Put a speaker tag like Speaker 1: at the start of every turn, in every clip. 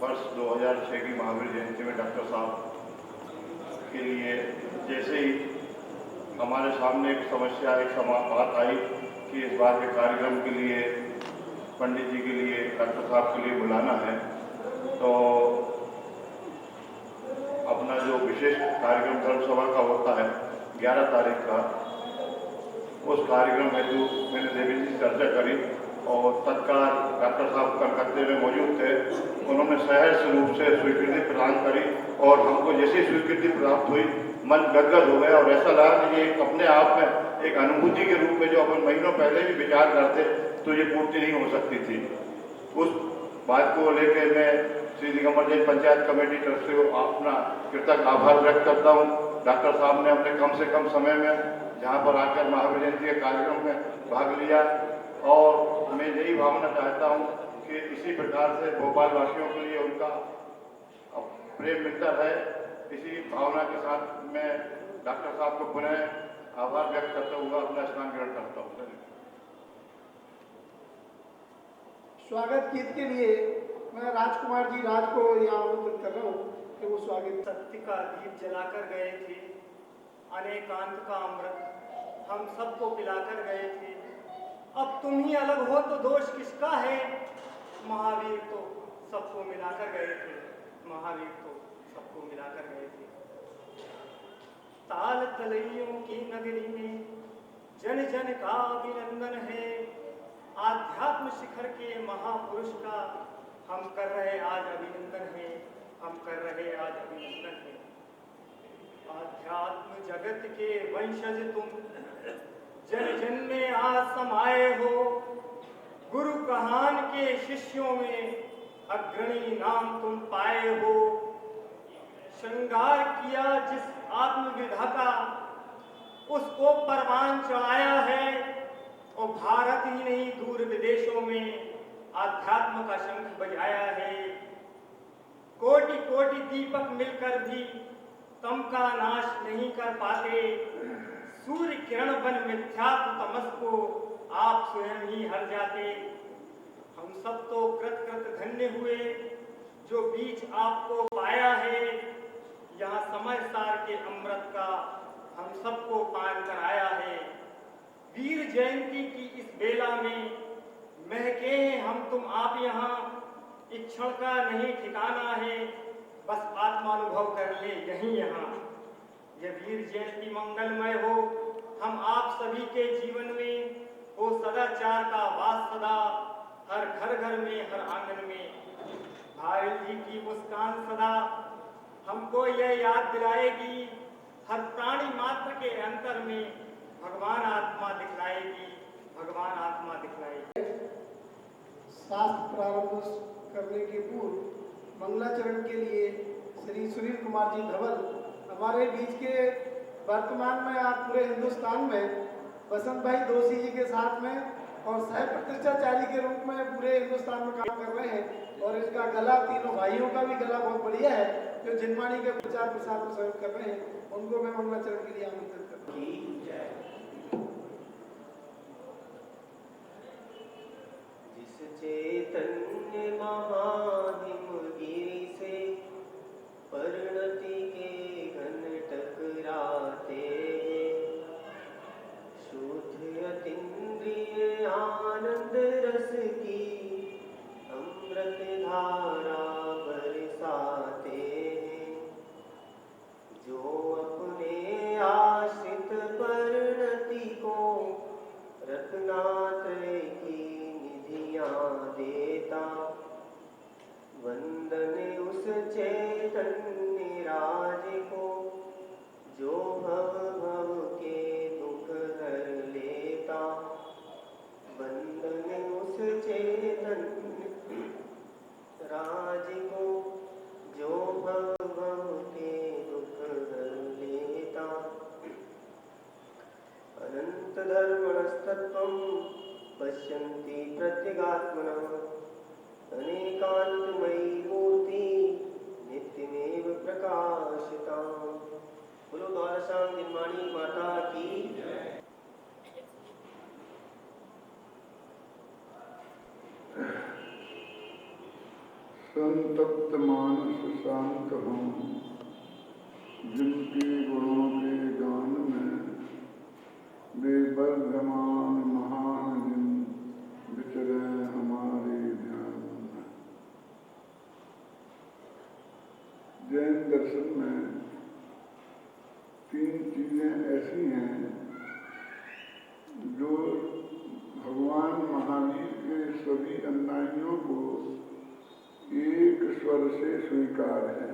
Speaker 1: वर्ष 2006 की महावीर जयंती में डॉक्टर साहब के लिए जैसे ही हमारे सामने एक समस्या, एक बात आई कि इस बार के कार्यक्रम के लिए पंडित जी के लिए, डॉक्टर साहब के लिए बुलाना है, तो अपना जो विशेष कार्यक्रम धर्मसभा का होता है 11 तारीख का, उस कार्यक्रम हेतु मैंने देवी जी से चर्चा करी और तत्काल डॉक्टर साहब कलकत्ते में मौजूद थे। उन्होंने सहर्ष रूप से स्वीकृति प्रदान करी और हमको जैसी स्वीकृति प्राप्त हुई मन गदगद हो गया और ऐसा लगा कि ये अपने आप में एक अनुभूति के रूप में जो अपन महीनों पहले भी विचार करते तो ये पूर्ति नहीं हो सकती थी। उस बात को लेकर मैं श्री दिगंबर जैन पंचायत कमेटी तरफ से अपना कृतज्ञ आभार व्यक्त करता हूँ। डॉक्टर साहब ने अपने कम से कम समय में जहाँ पर आकर महावीर जयंती के कार्यक्रम में भाग लिया और मैं यही भावना चाहता हूँ कि इसी प्रकार से भोपाल वासियों के लिए उनका प्रेम मिलता है। इसी भावना के साथ मैं डॉक्टर साहब को पुनः आभार व्यक्त करता हुआ अपना स्थान ग्रहण करता हूँ।
Speaker 2: स्वागत गीत के लिए मैं राजकुमार जी राज को यहाँ आमंत्रित कर रहा हूँ कि वो स्वागत।
Speaker 3: सत्य का दीप जलाकर गए थे, अनेकांत का अमृत हम सबको पिलाकर गए थे। अब तुम ही अलग हो तो दोष किसका है? महावीर तो सबको मिलाकर गए थे, महावीर तो सबको मिलाकर गए थे। ताल तलैयों की नगरी में जन जन का अभिनंदन है। आध्यात्म शिखर के महापुरुष का हम कर रहे आज अभिनंदन है, हम कर रहे आज अभिनंदन है। आध्यात्म जगत के वंशज तुम जन जन में आज समाये हो। गुरु कहान के शिष्यों में अग्रणी नाम तुम पाए हो। श्रृंगार किया जिस आत्मविधा का उसको परवान चढ़ाया है और भारत ही नहीं दूर विदेशों में आध्यात्म का शंख बजाया है। कोटि कोटि दीपक मिलकर भी तम का नाश नहीं कर पाते। सूर्य किरण बन मिथ्यात्व तमस को आप स्वयं ही हर जाते। हम सब तो कृत कृत धन्य हुए जो बीच आपको पाया है। यहाँ समय सार के अमृत का हम सबको पान कराया है। वीर जयंती की इस बेला में महके हैं हम तुम आप यहाँ। एक क्षण का नहीं ठिकाना है, बस आत्मानुभव कर ले यहीं यहाँ। यह वीर जयंती मंगलमय हो, हम आप सभी के जीवन में हो सदाचार का वास सदा। हर घर घर में, हर आंगन में भारत जी की मुस्कान सदा हमको यह याद दिलाएगी। हर प्राणी मात्र के अंतर में भगवान आत्मा दिखलाएगी, भगवान आत्मा दिखलाएगी।
Speaker 2: शास्त्र प्रारंभ करने के पूर्व मंगलाचरण के लिए श्री सुनील कुमार जी धवल हमारे बीच के वर्तमान में आप पूरे हिंदुस्तान में बसंत भाई दोषी जी के साथ में और सह प्रतिष्ठाचारी के रूप में पूरे हिंदुस्तान में काम कर रहे हैं। और इसका गला तीनों भाइयों का भी गला बहुत बढ़िया है जो जिनवाणी के प्रचार प्रसार में सहयोग कर रहे हैं। उनको मैं मंगलाचरण के लिए आमंत्रित करता हूँ।
Speaker 4: जिस चैतन्य महाहिमगिरि से परिणति के घन टकराते हैं। शुद्ध अतीन्द्रिय आनंद रस की अमृत धारा बरसाते हैं। जो अपने आश्रित परिणति को रत्नात्रय की देता। वंदन उस चैतन्य राज को जो भव भव के दुख हर लेता। वंदन उस चैतन्य राज को जो भव भव के दुख हर लेता। अनंत धर्मणस्तत्वं पश्यन्ति प्रत्यगात्मनः। अनेकान्तमयी मूर्ति नित्यमेव प्रकाशितां। बोलो द्वादशां निर्माणी माता की जय।
Speaker 5: संतप्त मानस शांत हों, जिनके गुणों के गान में बेबर्धमान महान जिन विचरे हमारे ध्यान में। जैन दर्शन में 3 चीजें ऐसी हैं जो भगवान महावीर के सभी अनुयायियों को एक स्वर से स्वीकार है।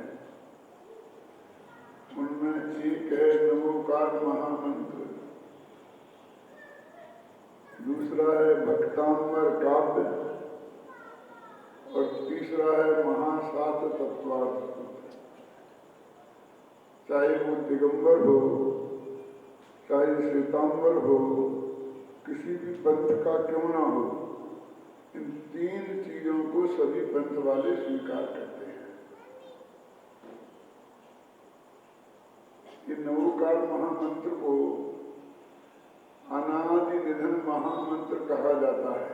Speaker 5: उनमें एक है नमोकार महामंत्र, दूसरा है भक्तांबर काव्य और तीसरा है महाशास्त्र तत्वार्थ। चाहे वो दिगंबर हो, चाहे श्वेतांबर हो, किसी भी पंथ का क्यों ना हो, इन 3 चीजों को सभी पंथ वाले स्वीकार करते हैं। ये नवोकार महामंत्र को अनादि निधन महामंत्र कहा जाता है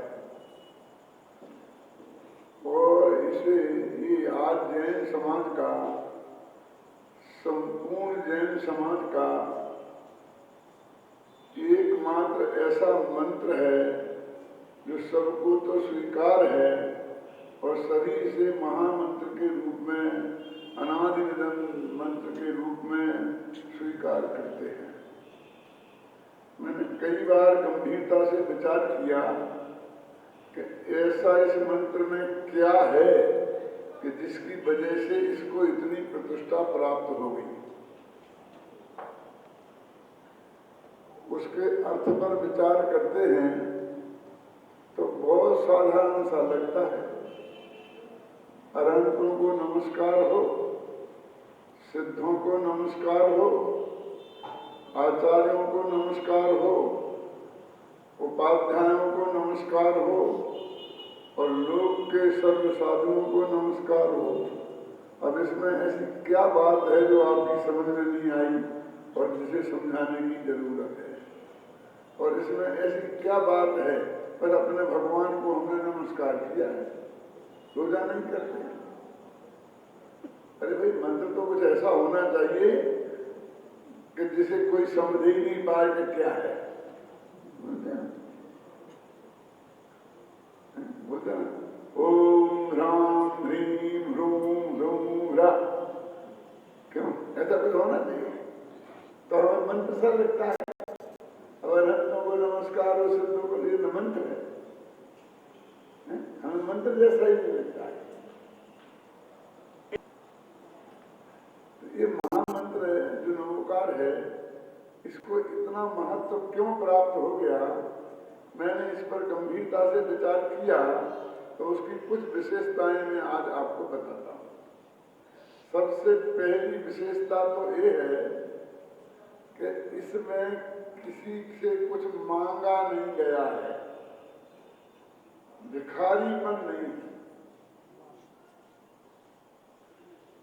Speaker 5: और इसे ये आज जैन समाज का, संपूर्ण जैन समाज का एकमात्र ऐसा मंत्र है जो सबको तो स्वीकार है और सभी इसे महामंत्र के रूप में, अनादि निधन मंत्र के रूप में स्वीकार करते हैं। मैंने कई बार गंभीरता से विचार किया कि ऐसा इस मंत्र में क्या है कि जिसकी वजह से इसको इतनी प्रतिष्ठा प्राप्त हो गई। उसके अर्थ पर विचार करते हैं तो बहुत साधारण सा लगता है। अरहंतों को नमस्कार हो, सिद्धों को नमस्कार हो, आचार्यों को नमस्कार हो, उपाध्यायों को नमस्कार हो और लोक के सर्व साधुओं को नमस्कार हो। अब इसमें ऐसी क्या बात है जो आपकी समझ में नहीं आई और जिसे समझाने की जरूरत है? और इसमें ऐसी क्या बात है पर अपने भगवान को हमने नमस्कार किया है, रोजा नहीं करते? अरे भाई, मंत्र तो कुछ ऐसा होना चाहिए कि जिसे कोई समझ ही नहीं पाए कि क्या है। बोलते हैं ओम ह्राम ह्रीम ह्रूम ह्रूम ह्रा। क्यों? ऐसा कुछ होना चाहिए तो हमें मंत्र सा लगता है। अगर रत्नों को नमस्कार और सिद्धों को लिए मंत्र है, हमें मंत्र जैसा ही नहीं लगता है। तो ये महामंत्र जो नमोकार है, इसको इतना महत्व क्यों प्राप्त हो गया? मैंने इस पर गंभीरता से विचार किया तो उसकी कुछ विशेषताएं मैं आज आपको बताता हूँ। सबसे पहली विशेषता तो ये है कि इसमें किसी से कुछ मांगा नहीं गया है, भिखारीपन नहीं।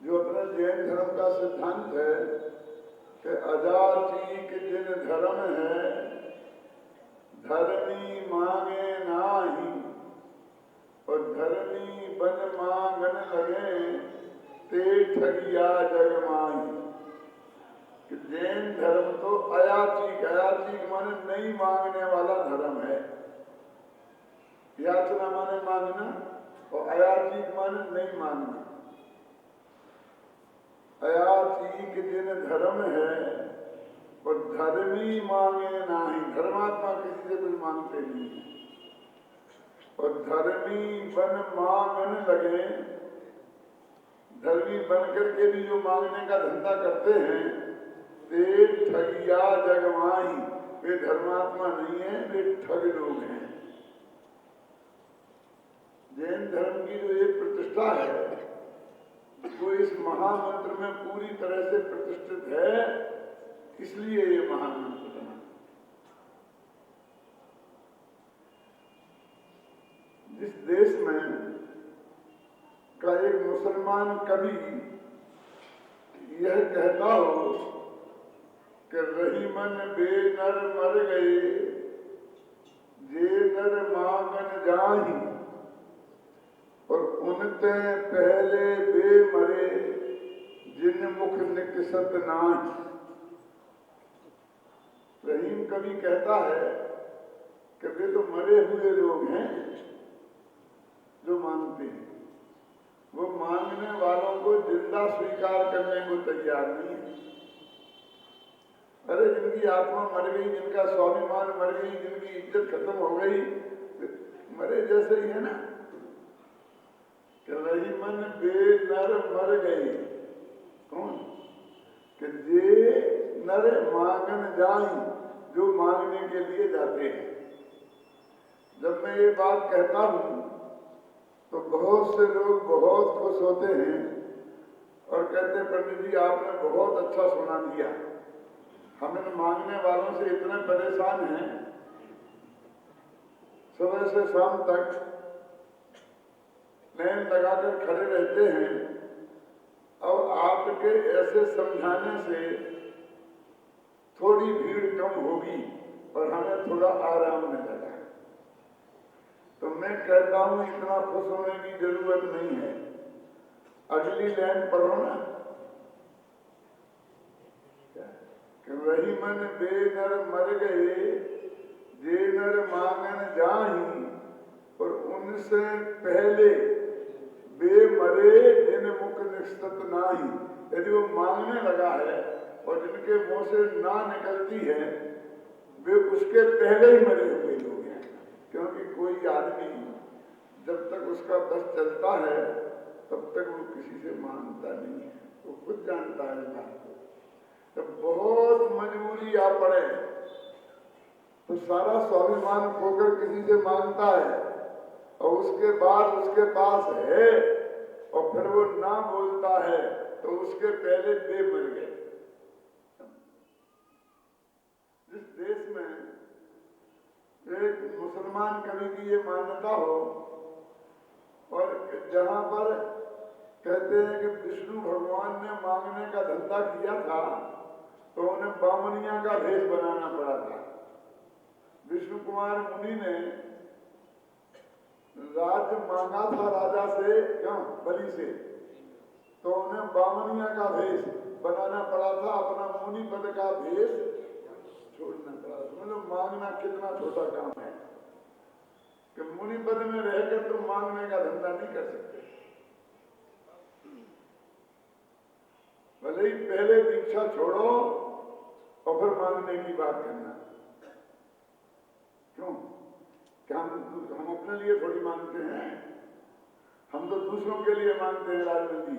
Speaker 5: जो अपने जैन धर्म का सिद्धांत है कि अजाचीक जिन धर्म है, धर्मी मांगे नाही और धर्मी बन मांगन लगे, ते ठगिया जग माही। कि जैन धर्म तो अयाचिक, अयाचिक माने नहीं मांगने वाला धर्म है। याचना माने मांगना और अयाचिक माने नहीं मांगना। अयाचिक जिन धर्म है और धर्मी मांगे नाही, धर्मात्मा किसी से कुछ मांगते नहीं है। और धर्मी बन मांगने लगे, धर्मी बन करके भी जो मांगने का धंधा करते हैं, ते ठगिया जगमाही, वे धर्मात्मा नहीं है, वे ठग लोग हैं। जैन धर्म की जो एक प्रतिष्ठा है वो इस महामंत्र में पूरी तरह से प्रतिष्ठित है, इसलिए ये महामंत्र बना। जिस देश में का एक मुसलमान कवि यह कहता हो कि रही मन बेनर मर गए, जे नर मांगन जाही, और उनते पहले वे मरे जिन मुख निकसत नाच। रहीम कवि कहता है कि वे तो मरे हुए लोग हैं जो मांगते हैं, वो मांगने वालों को जिंदा स्वीकार करने को तैयार नहीं है। अरे जिनकी आत्मा मर गई, जिनका स्वाभिमान मर गई, जिनकी इज्जत खत्म हो गई, मरे जैसे ही है ना। कि रही मन बेनर मर गए, कौन? कि जे नर मांगन जाई, जो मांगने के लिए जाते हैं। जब मैं ये बात कहता हूं तो बहुत से लोग बहुत खुश होते हैं और कहते हैं पंडित जी आपने बहुत अच्छा सुना दिया, हमें मांगने वालों से इतने परेशान हैं, सुबह से शाम तक लाइन लगाकर खड़े रहते हैं। अब आपके ऐसे समझाने से थोड़ी भीड़ कम होगी और हमें थोड़ा आराम मिलेगा। तो मैं कहता हूं इतना खुश होने की जरूरत नहीं है। अगली लाइन पढ़ो ना, कि वही मन बेनर मर गए जे नर मांगन जाही, और उनसे पहले वे मरे जिन मुख निस्तत नाही। यदि वो मांगने लगा है और जिनके मुंह से ना निकलती है, वे उसके पहले ही मरे हुए लोग हैं। क्योंकि कोई आदमी जब तक उसका बस चलता है तब तक वो किसी से मांगता नहीं है, वो खुद जानता है इस बात को। जब बहुत मजबूरी आ पड़े तो सारा स्वाभिमान खोकर किसी से मांगता है, और उसके बाद उसके पास है और फिर वो ना बोलता है तो उसके पहले वे मर गए। जिस देश में एक मुसलमान कवि की ये मान्यता हो, और जहां पर कहते हैं कि विष्णु भगवान ने मांगने का धंधा किया था तो उन्हें बामनिया का भेष बनाना पड़ा था। विष्णु कुमार मुनि ने राज्य मांगा था राजा से, क्यों? बलि से, तो उन्हें बामनिया का भेष बनाना पड़ा था, अपना मुनि पद का भेष छोड़ना पड़ा। मतलब मांगना कितना छोटा काम है कि मुनि पद में रहकर तुम मांगने का धंधा नहीं कर सकते। भले ही पहले दीक्षा छोड़ो और फिर मांगने की बात करना। क्यों? क्या हम अपने लिए थोड़ी मांगते हैं, हम तो दूसरों के लिए मांगते हैं। राजन जी,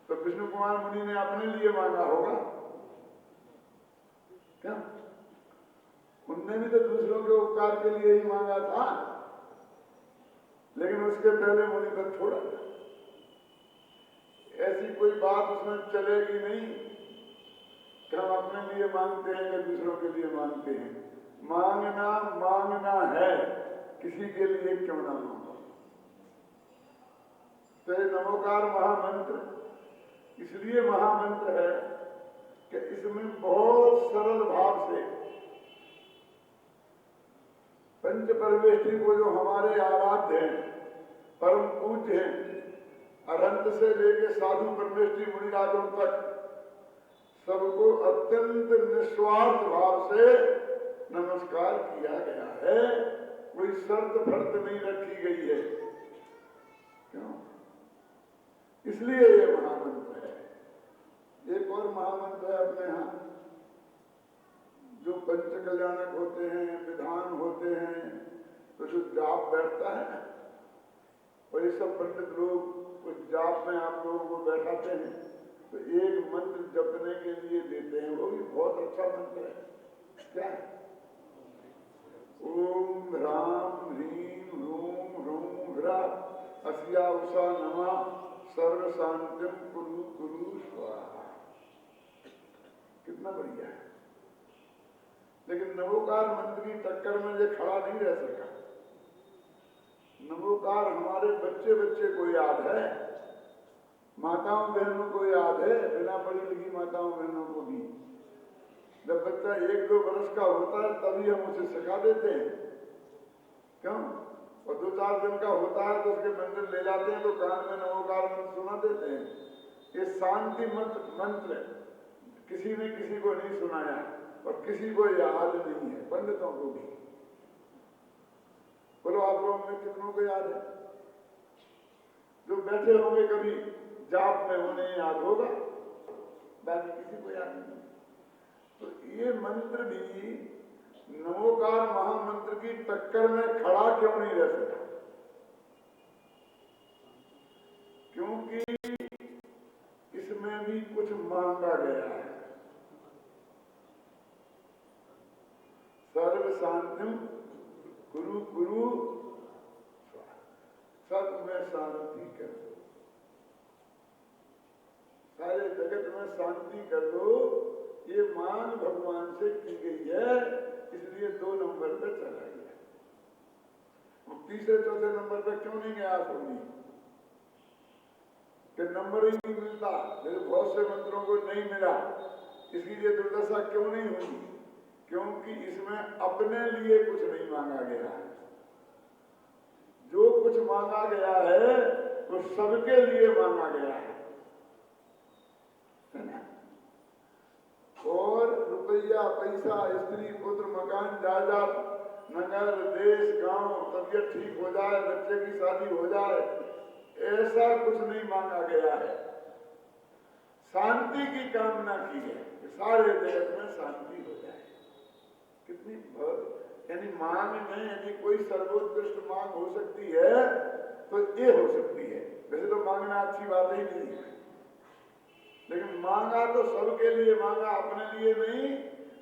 Speaker 5: तो विष्णु कुमार मुनि ने अपने लिए मांगा होगा क्या? उनने भी तो दूसरों के उपकार के लिए ही मांगा था, लेकिन उसके पहले मुनि पर छोड़ा। ऐसी कोई बात उसमें चलेगी नहीं कि हम अपने लिए मांगते हैं कि दूसरों के लिए मांगते हैं। मांगना मांगना है, किसी के लिए क्यों ना मांगो। तो ये नमोकार महामंत्र इसलिए महामंत्र है कि इसमें बहुत सरल भाव से पंच परमेष्ठी को, जो हमारे आराध्य हैं, परम पूज्य हैं, अनंत से लेके साधु परमेष्ठी मुनिराजों तक, सबको अत्यंत निस्वार्थ भाव से नमस्कार किया गया है। कोई शर्त फर्त नहीं रखी गई है। क्यों? इसलिए ये महामंत्र है। एक और महामंत्र है अपने यहाँ, जो पंच कल्याणक होते हैं, विधान होते हैं, तो जो जाप बैठता है ना, और ये सब पंडित लोग उस जाप में आप लोगों को बैठाते हैं, तो एक मंत्र जपने के लिए देते हैं, वो भी बहुत अच्छा मंत्र है। क्या है? ओम ह्राम ह्रीम ह्रूम ह्रूम ह्रा अस्या उषा नमा सर्व शांतिम कुरु कुरु स्वाहा। कितना बढ़िया है। लेकिन नमोकार मंत्र की टक्कर में ये खड़ा नहीं रह सका। नमोकार हमारे बच्चे बच्चे को याद है, माताओं बहनों को याद है, बिना पढ़ी लिखी माताओं बहनों को भी। जब बच्चा 1-2 वर्ष का होता है तभी हम उसे सिखा देते हैं। क्यों? और 2-4 दिन का होता है तो उसके मंदिर ले जाते हैं तो कान में नमोकार मंत्र सुना देते हैं। ये शांति मंत्र किसी ने किसी को नहीं सुनाया और किसी को याद नहीं है, पंडितों को भी। बोलो आप लोगों में कितनों को याद है? जो बैठे होंगे कभी जाप में उन्हें याद होगा, बाकी किसी को याद नहीं। तो ये मंत्र भी नमोकार महामंत्र की टक्कर में खड़ा क्यों नहीं रह सका? क्योंकि इसमें भी कुछ मांगा गया है। सर्व शांतिम गुरु गुरु सब में शांति कर दो, सारे जगत में शांति कर दो, ये मांग भगवान से की गई है, इसलिए 2 नंबर पे चला गया। और तीसरे चौथे नंबर पे क्यों नहीं गया सोनी? कि नंबर ही नहीं मिलता, जैसे बहुत से मंत्रों को नहीं मिला, इसीलिए दुर्दशा क्यों नहीं हुई? क्योंकि इसमें अपने लिए कुछ नहीं मांगा गया है। जो कुछ मांगा गया है वो सबके लिए मांगा गया है ना? और रुपया पैसा स्त्री पुत्र मकान जायदाद नगर देश गांव तबियत ठीक हो जाए बच्चे की शादी हो जाए ऐसा कुछ नहीं मांगा गया है। शांति की कामना की है कि सारे जगत में शांति हो जाए। कितनी यानी मांग में यदि कोई सर्वोत्कृष्ट मांग हो सकती है तो ये हो सकती है। वैसे तो मांगना अच्छी बात ही नहीं है, लेकिन मांगा तो सबके लिए मांगा, अपने लिए नहीं।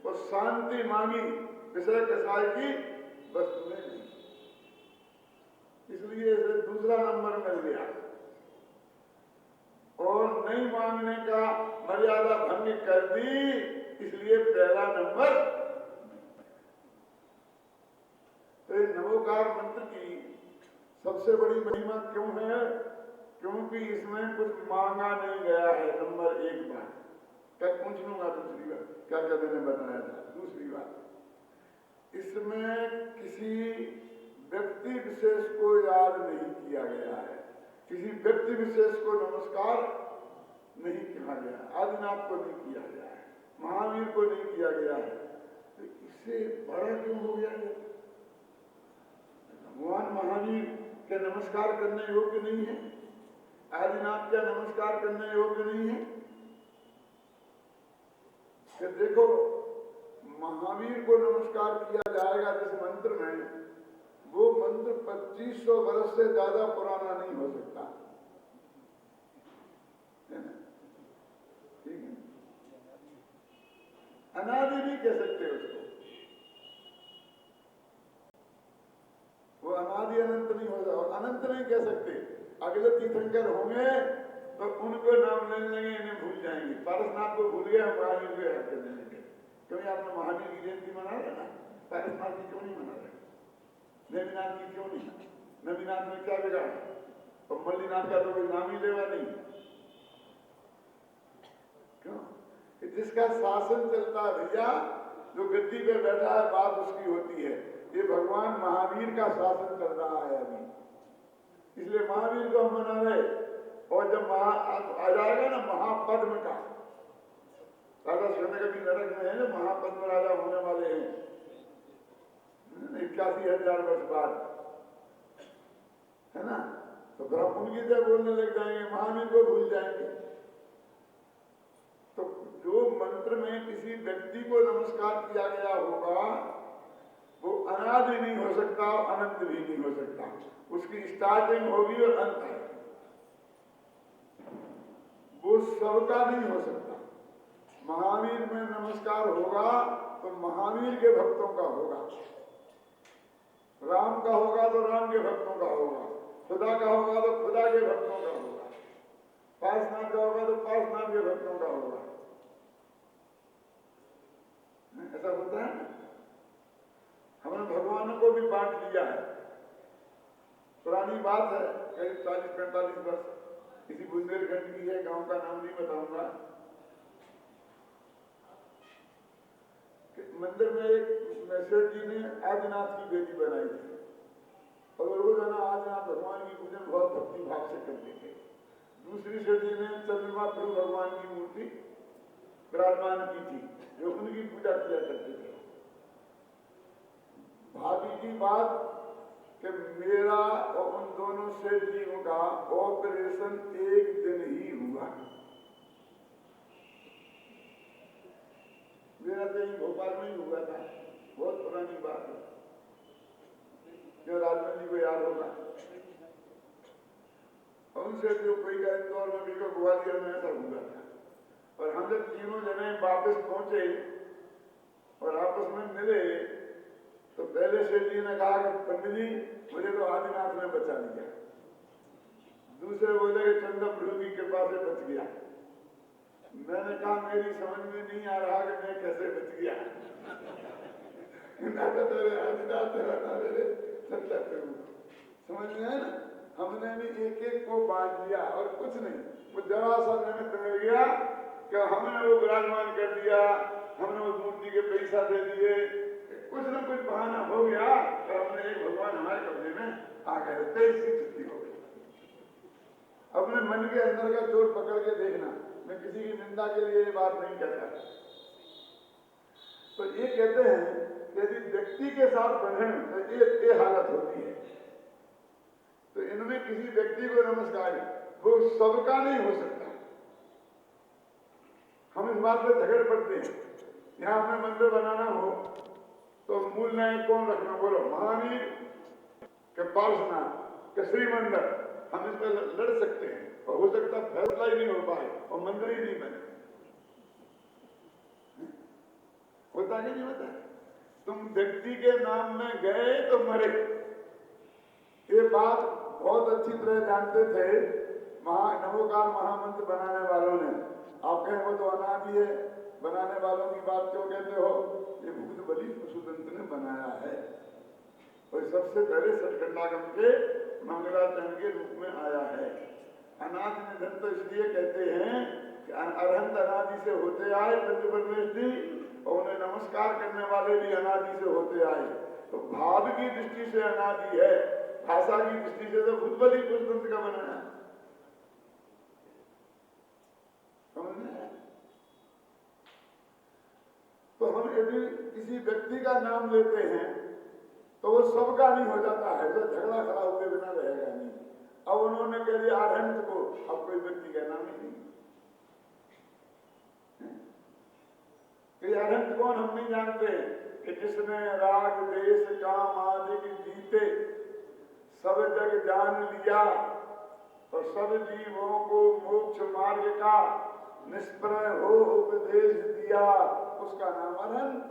Speaker 5: और शांति मांगी विषय कसाय की वस्तु में नहीं, इसलिए इसे दूसरा नंबर मिल गया। और नहीं मांगने का मर्यादा भंग कर दी, इसलिए पहला नंबर। तो ये नमोकार मंत्र की सबसे बड़ी महिमा क्यों है? क्योंकि इसमें कुछ मांगा नहीं गया है। नंबर 1 बात क्या पूछ लूंगा, दूसरी बात क्या क्या मैंने बताया था। दूसरी बात, इसमें किसी व्यक्ति विशेष को याद नहीं किया गया है, किसी व्यक्ति विशेष को नमस्कार नहीं कहा गया, आदिनाथ को नहीं किया गया है, महावीर को नहीं किया गया है। तो इससे बड़ा क्यों हो गया है? भगवान महावीर के नमस्कार करने योग्य नहीं है? आदिनाथ का नमस्कार करने योग्य नहीं है? कि देखो महावीर को नमस्कार किया जाएगा जिस मंत्र में, वो मंत्र 2500 वर्ष से ज्यादा पुराना नहीं हो सकता, है ना? ठीक है, अनादि भी कह सकते उसको, वो अनादि अनंत नहीं हो सकता। और अनंत नहीं कह सकते। अगले तीर्थंकर होंगे तो उनको नाम लेने लगे, इन्हें भूल जाएंगे। पारसनाथ को भूल गए, हम महावीर को याद कर देंगे। क्योंकि आपने महावीर की जयंती मना रहे ना, पारसनाथ की क्यों नहीं मना रहे? नेमिनाथ की क्यों नहीं? नेमिनाथ में क्या बिगाड़ा? और मल्लीनाथ का तो कोई नाम ही लेवा नहीं। क्यों? कि जिसका शासन चलता है भैया, जो गद्दी पे बैठा है, बात उसकी होती है। ये भगवान महावीर का शासन चल रहा है अभी, इसलिए महावीर को हम मना रहे। और जब आ जाएगा ना महापद्म का, राजा श्रीनगर नरक में है ना, महापद्म राजा होने वाले हैं 81,000 वर्ष बाद, है ना? तो फिर हम उनकी जय बोलने लग जाएंगे, महावीर को भूल जाएंगे। तो जो मंत्र में किसी व्यक्ति को नमस्कार किया गया होगा वो अनादि नहीं हो सकता, अनंत भी नहीं हो सकता। उसकी स्टार्टिंग होगी और अंत है, वो सबका नहीं हो सकता। महावीर में नमस्कार होगा तो महावीर के भक्तों का होगा, राम का होगा तो राम के भक्तों का होगा, खुदा का होगा तो खुदा के भक्तों का होगा, पार्शनाथ का होगा तो पार्शनाथ के भक्तों का होगा। ऐसा होता है ना? हमने भगवानों को भी बांट लिया है। पुरानी बात है, करीब 40-45 वर्ष, किसी बुंदेलखंड की है, गांव का नाम नहीं बताऊंगा। मंदिर में एक मैसेज जी ने आदिनाथ की बेटी बनाई थी, और रोजाना आदिनाथ भगवान की पूजन बहुत भक्ति भाव से करते थे। दूसरी सदी में चंद्रमा प्रभु भगवान की मूर्ति विराजमान की थी, जो उनकी पूजा किया करते थे। भाभी की बात कि मेरा और उन दोनों सेठ जीवों का ऑपरेशन एक दिन ही हुआ। मेरा तो यही भोपाल में ही हुआ था, बहुत पुरानी बात है, जो राजमन जी को याद होगा। उनसे जो कोई का इंदौर में, कोई का ग्वालियर में ऐसा हुआ था। और हम जब तीनों जने वापस पहुंचे और आपस में मिले तो पहले सेठ जी ने कहा कि पंडित जी मुझे तो आदिनाथ ने बचा लिया। दूसरे बोले कि चंद्र प्रभु की कृपा से बच गया। मैंने कहा मेरी समझ में नहीं आ रहा कि मैं कैसे बच गया। ना तो तेरे आदिनाथ है ना मेरे चंद्र प्रभु। समझ में है ना? हमने भी एक एक को बांट दिया और कुछ नहीं, वो जरा सा निमित्त मिल गया कि हमने वो विराजमान कर दिया, हमने उस मूर्ति के पैसा दे दिए, कुछ न कुछ बहाना हो गया और हमने एक भगवान हमारे कब्जे में आ गए। तेजी छुट्टी हो गई। अपने मन के अंदर का चोर पकड़ के देखना। मैं किसी की निंदा के लिए ये बात नहीं कहता। तो ये कहते हैं कि यदि व्यक्ति के साथ बने तो ये हालत होती है। तो इनमें किसी व्यक्ति को नमस्कार, वो सबका नहीं हो सकता। हम इस बात पे झगड़ पड़ते हैं। यहां हमें मंदिर बनाना हो तो मूल नायक कौन रखना? बोलो, महावीर के पार्श्वनाथ के श्री मंदिर। हम इस पर लड़ सकते हैं और हो सकता फैसला ही नहीं हो पाए और मंदिर ही नहीं बने। होता कि नहीं होता? तुम व्यक्ति के नाम में गए तो मरे। ये बात बहुत अच्छी तरह जानते थे नमोकार महामंत्र बनाने वालों ने। आप कहें वो तो अनादि है, बनाने वालों की बात क्यों कहते हो? ये भूत बलि पशुतंत्र ने बनाया है और सबसे पहले सतखंडागम के मंगलाचरण के रूप में आया है। अनादि निधन तो इसलिए कहते हैं कि अरहंत अनादि से होते आए पंचपरमेश जी, और उन्हें नमस्कार करने वाले भी अनादि से होते आए। तो भाव की दृष्टि से अनादि है, भाषा की दृष्टि से तो भूत बलि पशुतंत्र का बनाया। तो हम यदि किसी व्यक्ति का नाम लेते हैं तो वो सबका नहीं हो जाता है, तो झगड़ा खड़ा हुए बिना रहेगा नहीं। अब उन्होंने कह दिया अरहंत को, अब कोई व्यक्ति का नाम ही नहीं। अरहंत कौन हम नहीं जानते कि जिसने राग देश काम आदि की जीते सब जग जान लिया और सब जीवों को मोक्ष मार्ग का निष्प्रय हो उपदेश दिया, उसका नाम अरहंत।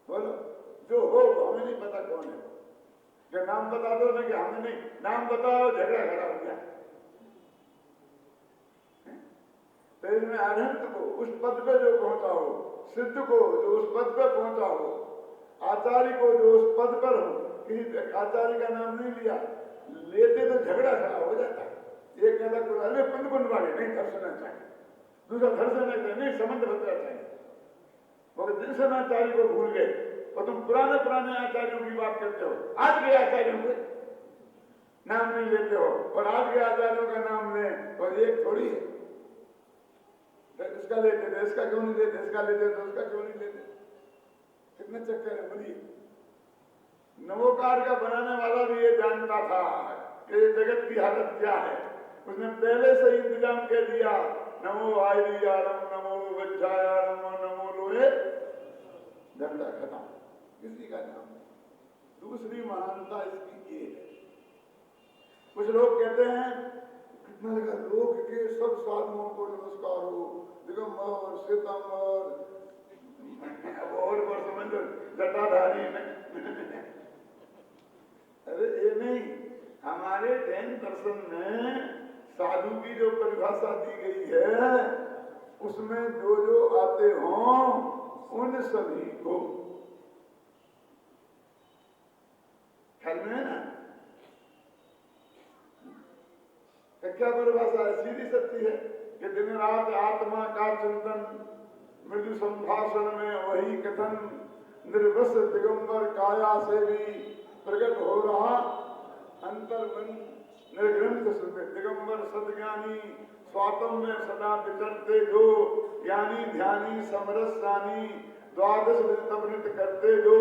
Speaker 5: बोलो, जो हो हमें नहीं पता कौन है। जो नाम बता दो ना कि हमें नहीं, नाम बताओ झगड़ा खड़ा हो गया। तो इसमें अरहंत को उस पद पे जो पहुंचा हो, सिद्ध को जो उस पद पे पहुंचा हो, आचार्य को जो उस पद पर हो, किसी आचार्य का नाम नहीं लिया, लेते तो झगड़ा खड़ा हो जाता है। एक कहता अरे कुंड वाले नहीं दर्शना चाहिए, दूसरा दर्शन नहीं संबंध बदलना चाहिए। मगर दर्शनाचार्य को भूल गए और तुम पुराने आचार्यों की बात करते हो, आज के आचार्यों के नाम नहीं लेते हो और आज के आचार्यों का नाम लें और एक थोड़ी है। इसका लेते थे, इसका क्यों नहीं लेते, इसका लेते तो उसका क्यों नहीं लेते? कितने चक्कर है। बोलिए, नवोकार का बनाने वाला भी ये जानता था कि जगत की हालत क्या है। उसने पहले से इंतजाम कर दिया, नमो आयरियारम, नमो वज्रायारम, नमो लोहे, धंधा खत्म। किसी का नाम नहीं। दूसरी महानता इसकी ये है, कुछ लोग कहते हैं कितना लगा लोक के सब साधुओं को नमस्कार हो, दिगंबर श्वेतांबर और समझ लो जटाधारी अरे ये नहीं, हमारे जैन दर्शन में साधु की जो परिभाषा दी गई है उसमें जो आते हों उन सभी को ख्याल में है ना। क्या परिभाषा है? सीधी सत्य है कि दिन रात आत्मा का चिंतन, मृदु संभाषण में वही कथन, निर्वस दिगंबर काया से भी प्रकट हो रहा अंतर मन निर्ग्रंथ सुख दिगंबर सदज्ञानी स्वातम में सदा विचरते जो ज्ञानी ध्यानी समरसानी द्वादश तप नृत्य करते जो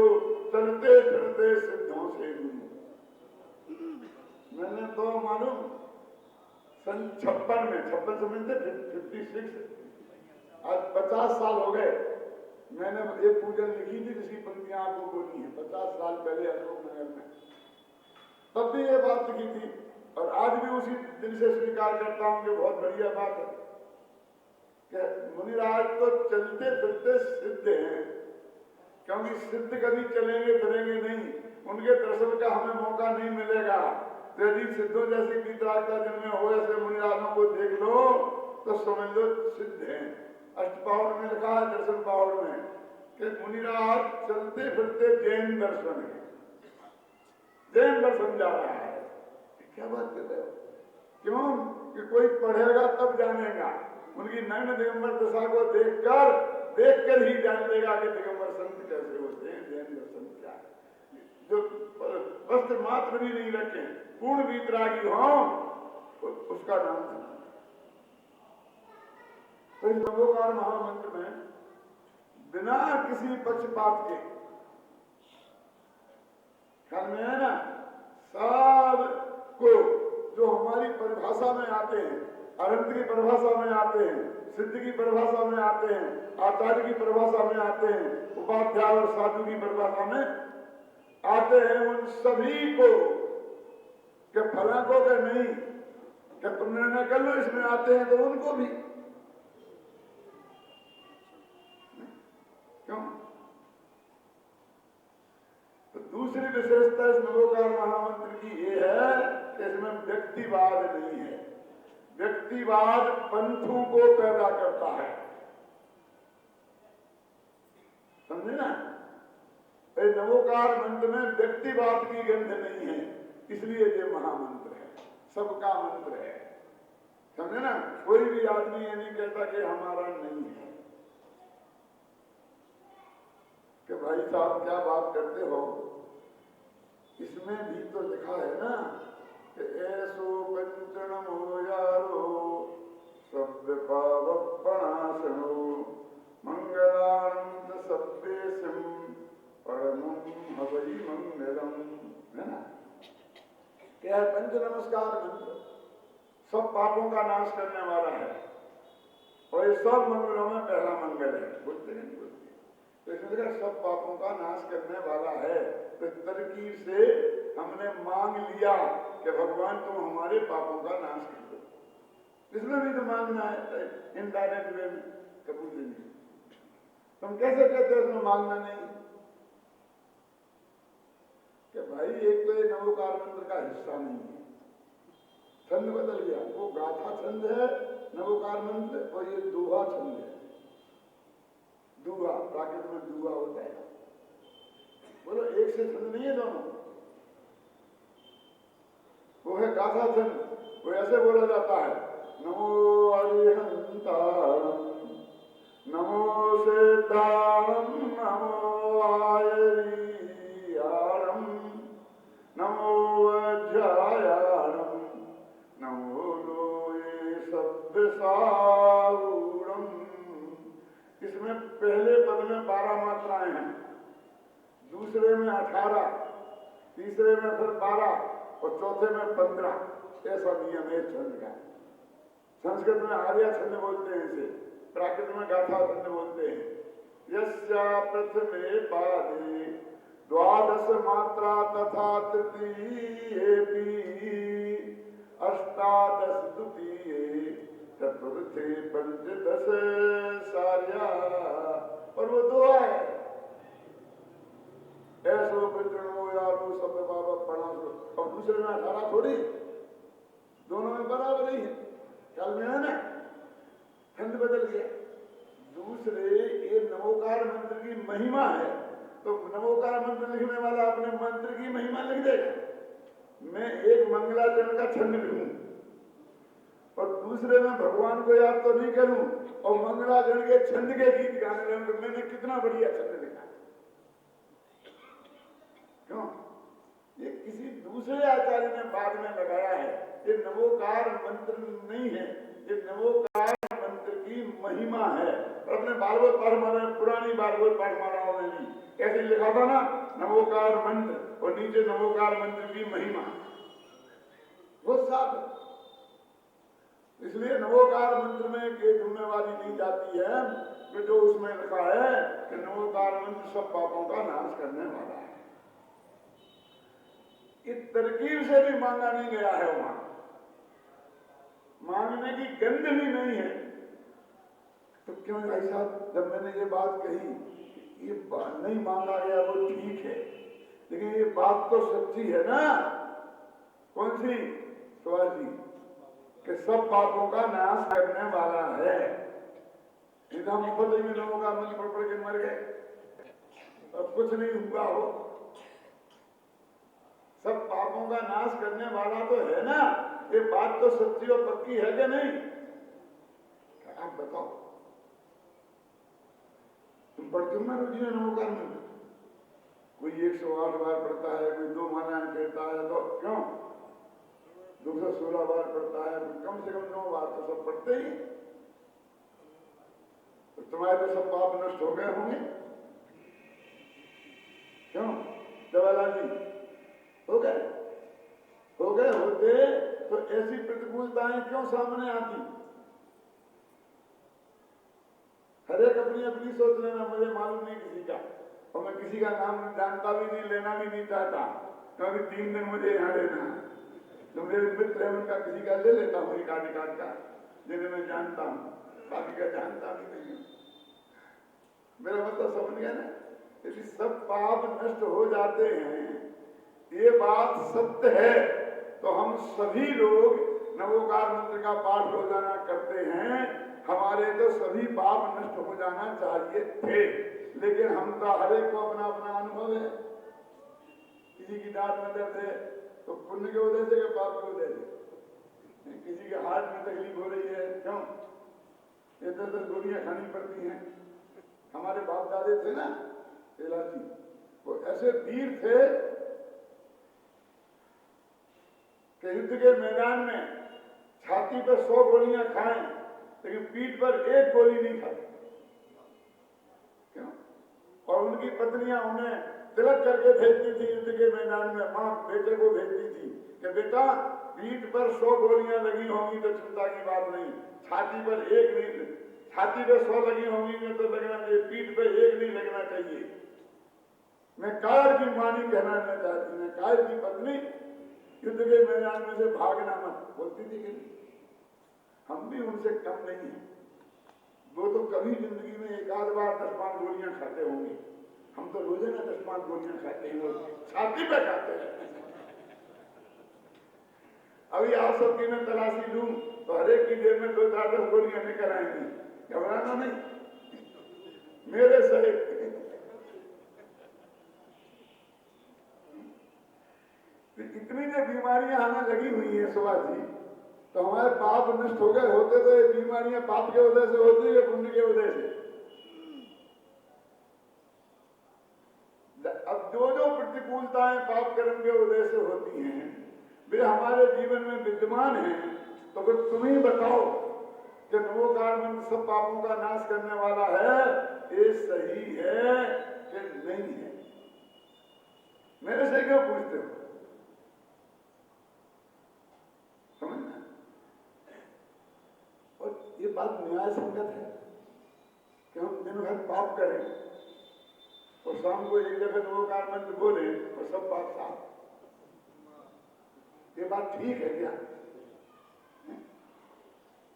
Speaker 5: चलते फिरते सिद्धों से गुरु। मैंने तो मालूम सन 56 में 56 समझते 56 आज 50 साल हो गए मैंने एक पूजन लिखी थी जिसकी पंक्तियां आपको बोली है 50 साल पहले अशोक नगर में तब भी ये बात लिखी थी और आज भी उसी दिल से स्वीकार करता हूं कि बहुत बढ़िया बात है कि मुनिराज तो चलते फिरते सिद्ध हैं क्योंकि सिद्ध कभी चलेंगे फिरेंगे नहीं उनके दर्शन का हमें मौका नहीं मिलेगा। यदि सिद्धों जैसी वितरागता जिनमें हो ऐसे मुनिराजों को देख लो तो समझ लो सिद्ध हैं। अष्टपावड़ में लिखा है दर्शन पावड़ में कि मुनिराज चलते फिरते जैन दर्शन है जैन दर्शन जा रहा है। क्या बात कर रहे हो? क्यों कि कोई पढ़ेगा तब जानेगा उनकी नग्न दिगंबर दशा को देखकर ही जान लेगा कि दिगंबर संत कैसे होते हैं जैन दर्शन क्या है। जो वस्त्र मात्र भी नहीं रखे पूर्ण वीतरागी हो उसका नाम है। तो इस नवोकार महामंत्र में बिना किसी पक्षपात के ख्याल में है ना सब को जो हमारी परिभाषा में आते हैं अनंत की परिभाषा में आते हैं सिद्ध की परिभाषा में आते हैं आचार्य की परिभाषा में आते हैं उपाध्याय और साधु की परिभाषा में आते हैं उन सभी को के फला को के नहीं कि तुम निर्णय कर लो इसमें आते हैं तो उनको भी क्यों। तो दूसरी विशेषता इस नवोकार महामंत्र की ये है कि इसमें व्यक्तिवाद नहीं है। व्यक्तिवाद पंथों को पैदा करता है समझे ना। नवोकार मंत्र में व्यक्तिवाद की गंध नहीं है इसलिए ये महामंत्र है सबका मंत्र है समझे ना। कोई भी आदमी ये नहीं कहता कि हमारा नहीं है कि भाई साहब क्या बात करते हो। इसमें भी तो लिखा है ना कि ऐसो पंचन हो यारो सभ्य पावपणासनो मंगलानंद सभ्य सिम परमं हवई मंगलम है ना। क्या है पंच नमस्कार मंत्र सब पापों का नाश करने वाला है और ये सब मंगलों में पहला मंगल है बोलते नहीं बोलते। तो इसमें सब पापों का नाश करने वाला है। तो तरकीब से हमने मांग लिया कि भगवान तुम हमारे पापों का नाश कर दो। इसमें भी तो मांगना है इनडायरेक्ट वे में कबूल नहीं। तुम कैसे कहते हो इसमें मांगना नहीं कि भाई एक तो ये नवोकार मंत्र का हिस्सा नहीं है छंद बदल गया वो गाथा छंद है नवोकार मंत्र और ये दोहा छंद है। दूहा प्राकृत में दूहा होता है बोलो एक से छंद नहीं है दोनों। वो है गाथा छंद वो ऐसे बोला जाता है नमो अरिहंतारम नमो सिद्धारम नमो आयरियारम नमो अध्यायारम नमो लोये सभ्य सारूढ़म। इसमें पहले पद में 12 मात्राएं हैं दूसरे में 18 तीसरे में फिर 12 और चौथे में 15 ऐसा नियम है छंद का। संस्कृत में आर्या छंद बोलते हैं इसे प्राकृत में गाथा छंद बोलते हैं। यस्या प्रथमे पादे द्वादश मात्रा तथा तृतीये अष्टादश द्वितीये चतुर्थे पंचदश सार्या और वो दो है ऐसो बिल्कुल यारो सब बाबा पढ़ा और दूसरे में 18 थोड़ी दोनों में बराबर ही है ख्याल में है ना। छंद बदल गया। दूसरे ये नवोकार मंत्र की महिमा है तो नवोकार मंत्र लिखने वाला अपने मंत्र की महिमा लिख देगा। मैं एक मंगलाचरण का छंद लिखूं और दूसरे में भगवान को याद तो नहीं करूं और मंगलाचरण के छंद के गीत गाने लगूं। मैंने कितना बढ़िया छंद लिखा क्यों दूसरे आचार्य ने बाद में लगाया है। ये नवोकार मंत्र नहीं है, ये नवोकार मंत्र की महिमा है। और अपने भागवत पाठमाला, पुरानी भागवत पाठमालाओं में भी कैसे लिखा था ना, नवोकार मंत्र और नीचे नवोकार मंत्र की महिमा, वो साफ। इसलिए नवोकार मंत्र में एक जिम्मेवारी दी जाती है कि जो उसमें लिखा है कि नवोकार मंत्र सब पापों का नाश करने वाला है। इस तरकीब से भी मांगा नहीं गया है, वहां मांगने की गंध भी नहीं है। तो क्यों भाई साहब, जब मैंने ये बात कही, ये बात नहीं मांगा गया वो ठीक है, लेकिन ये बात तो सच्ची है ना। कौन सी? सुभाष जी, कि सब पापों का नाश करने वाला है। एकदम मुफ्त में लोगों का मन पड़ के मर गए, अब कुछ नहीं हुआ हो। सब पापों का नाश करने वाला तो है ना, ये बात तो सच्ची और पक्की है कि नहीं? आप बताओ, तुम पढ़ते हो ना रोजी में नवोकार में? कोई 108 बार पढ़ता है, कोई 2 मालाएं कहता है, तो क्यों 216 बार पढ़ता है, कम से कम 9 बार तो सब पढ़ते ही। तो तुम्हारे तो सब पाप नष्ट हो गए होंगे, क्यों जवाहरलाल जी? हो गए होते तो ऐसी प्रतिकूलताएं क्यों सामने आती? हर एक अपनी अपनी सोच लेना, मुझे मालूम नहीं किसी का, और मैं किसी का नाम जानता भी नहीं, लेना भी नहीं चाहता, क्योंकि 3 दिन मुझे यहाँ रहना है। तो मेरे मित्र है, उनका किसी का ले लेता हूँ, एक आधिकार का, जिन्हें मैं जानता हूँ, बाकी का जानता भी नहीं हूँ। मेरा मतलब समझ गया ना? यदि सब पाप नष्ट हो जाते हैं, ये बात सत्य है, तो हम सभी लोग नवोकार मंत्र का पाठ रोजाना करते हैं। हमारे तो सभी पाप नष्ट हो जाना चाहिए थे, लेकिन हम तो हर एक को अपना अपना अनुभव है। किसी की दांत में दर्द है तो पुण्य के वजह से, के पाप के वजह से? किसी के हार्ट में तकलीफ हो रही है, क्यों? ये 10-10 गोलियां खानी पड़ती हैं। हमारे बाप दादे थे ना इलाजी, वो ऐसे वीर थे कि युद्ध के मैदान में छाती पर 100 गोलियां खाएं, लेकिन पीठ पर 1 गोली नहीं खाई। क्यों? और उनकी पत्नियां उन्हें तिलक करके भेजती थी युद्ध के मैदान में। मां बेटे को भेजती थी कि बेटा, पीठ पर 100 गोलियां लगी होंगी तो चिंता की बात नहीं, छाती पर 1 नहीं, छाती पर 100 लगी होंगी तो लगना चाहिए, पीठ पर 1 नहीं लगना चाहिए। मैं कायर की मां नहीं कहना चाहती, मैं कायर की पत्नी युद्ध के मैदान में से भागना मत बोलती थी कि हम भी उनसे कम नहीं है। वो तो कभी जिंदगी में 1-8 बार 10-5 गोलियां खाते होंगे, हम तो रोजाना 10-5 गोलियां खाते हैं, वो छाती पे खाते हैं। अभी आप सबकी मैं तलाशी लूं तो हर एक की जेब में 2-4-10 गोलियां निकल आएंगी, घबराना नहीं, मेरे सहित। इतनी जो बीमारियां हमें लगी हुई है सुभाष जी, तो हमारे पाप नष्ट हो गए होते तो ये बीमारियां पाप के वजह से होती है, पुण्य के वजह से? अब जो प्रतिकूलताएं पाप कर्म के वजह से होती हैं, वे हमारे जीवन में विद्यमान हैं, तो फिर तुम ही बताओ कि नवोकार मंत्र सब पापों का नाश करने वाला है, ये सही है कि नहीं है? मेरे से क्यों पूछते हो? समझना। और ये बात न्याय संगत है कि हम दिन भर पाप करें और शाम को एक दफे नवोकार मंत्र बोले और सब पाप साफ। ये बात ठीक है क्या?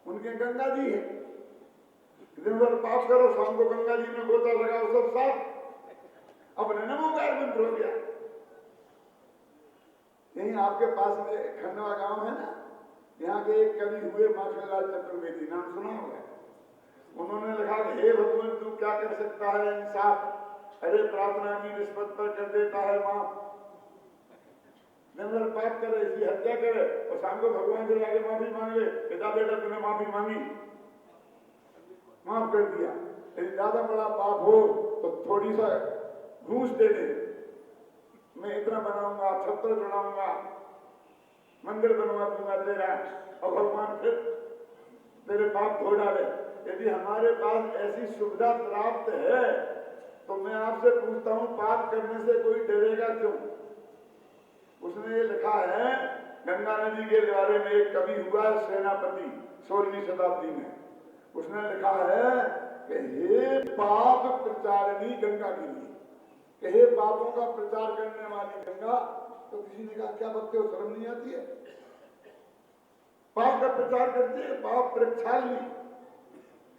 Speaker 5: उनके गंगा जी है, दिन भर पाप करो, शाम को गंगा जी में गोता लगाओ, सब साफ। अपने नवोकार मंत्र हो गया। यहीं आपके पास में खंडवा गांव है ना, यहाँ के एक कवि हुए माखनलाल चतुर्वेदी, नाम सुना होगा। उन्होंने लिखा कि हे भगवान, तू क्या कर सकता है इंसाफ, अरे प्रार्थना की रिश्वत पर कर देता है माफ। दिन भर पाप करे, इसकी हत्या करे और शाम को भगवान से जाके माफी मांग ले, पिता बेटा तूने माफी मांगी, माफ कर दिया। यदि ज्यादा बड़ा पाप हो तो थोड़ी सा घूस दे दे, मैं इतना बनाऊंगा, छत्र चढ़ाऊंगा, मंदिर बनवा दूंगा तेरा, और भगवान फिर तेरे पाप धो डाले। यदि हमारे पास ऐसी सुविधा प्राप्त है तो मैं आपसे पूछता हूं, पाप करने से कोई डरेगा क्यों? उसने ये लिखा है, गंगा नदी के बारे में एक कवि हुआ सेनापति 16वीं शताब्दी में, उसने लिखा है कि हे पाप प्रचारिणी गंगा के लिए, कि हे पापों का प्रचार करने वाली गंगा। तो किसी ने कहा क्या बकते हो, शर्म नहीं आती है? पाप का प्रचार करती है, पाप प्रक्षालनी,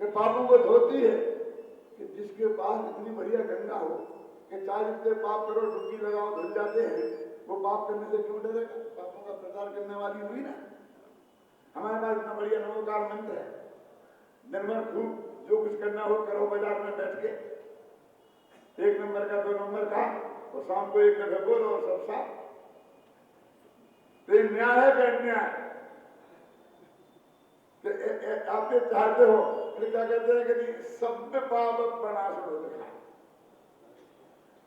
Speaker 5: कि पापों को धोती है। कि जिसके पास इतनी बढ़िया गंगा हो कि चाहे जितने पाप करो डुबकी लगाओ धुल जाते हैं, वो पाप करने से क्यों डरेगा? पापों का प्रचार करने वाली हुई ना। हमारे पास इतना बढ़िया नमोकार मंत्र है, दिन भर खूब जो कुछ करना हो करो बाजार में बैठ के, 1 नंबर का 2 नंबर का, और शाम को 1 दफे बोलो और सब साफ। तो न्याय है कि अन्याय? आप चाहते हो तो क्या कहते हैं कि सब पाप प्रणाश हो लिखा,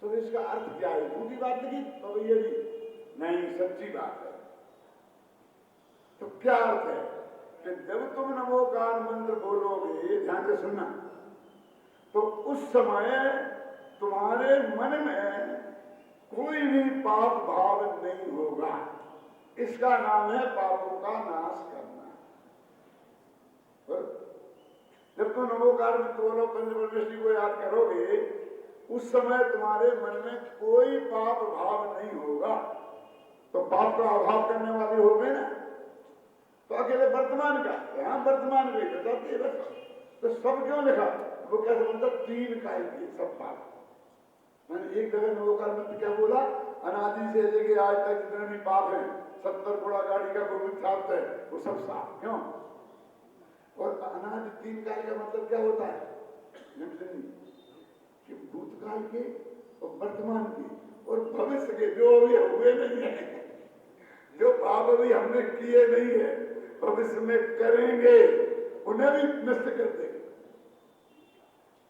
Speaker 5: तो इसका अर्थ क्या है? झूठी बात नहीं तो भैया जी, नहीं सच्ची बात है। तो क्या अर्थ है कि जब तुम नमोकार मंत्र बोलोगे, ध्यान से सुनना, तो उस समय तुम्हारे मन में कोई भी पाप भाव नहीं होगा। इसका नाम है पापों का नाश करना। जब तुम नमोकार मंत्र बोलो, पंचपरमेष्ठी को याद करोगे, उस समय तुम्हारे मन में कोई पाप भाव नहीं होगा। तो पाप का अभाव करने वाले हो गए ना। तो अकेले वर्तमान का, हाँ वर्तमान में बताती है बस। तो सब क्यों लिखा? वो कैसे मतलब 3 काल के सब पाप। मैंने एक जगह नमोकार मंत्र क्या बोला, अनादि से लेके आज तक जितने भी पाप हैं, 70 घोड़ा गाड़ी का गोविंद साफ है, वो सब साफ। क्यों? और अनादि 3 काल का मतलब क्या होता है? कि भूतकाल के और वर्तमान के और भविष्य के, जो अभी हुए नहीं है, जो पाप अभी हमने किए नहीं है, भविष्य में करेंगे, उन्हें भी नष्ट कर देंगे।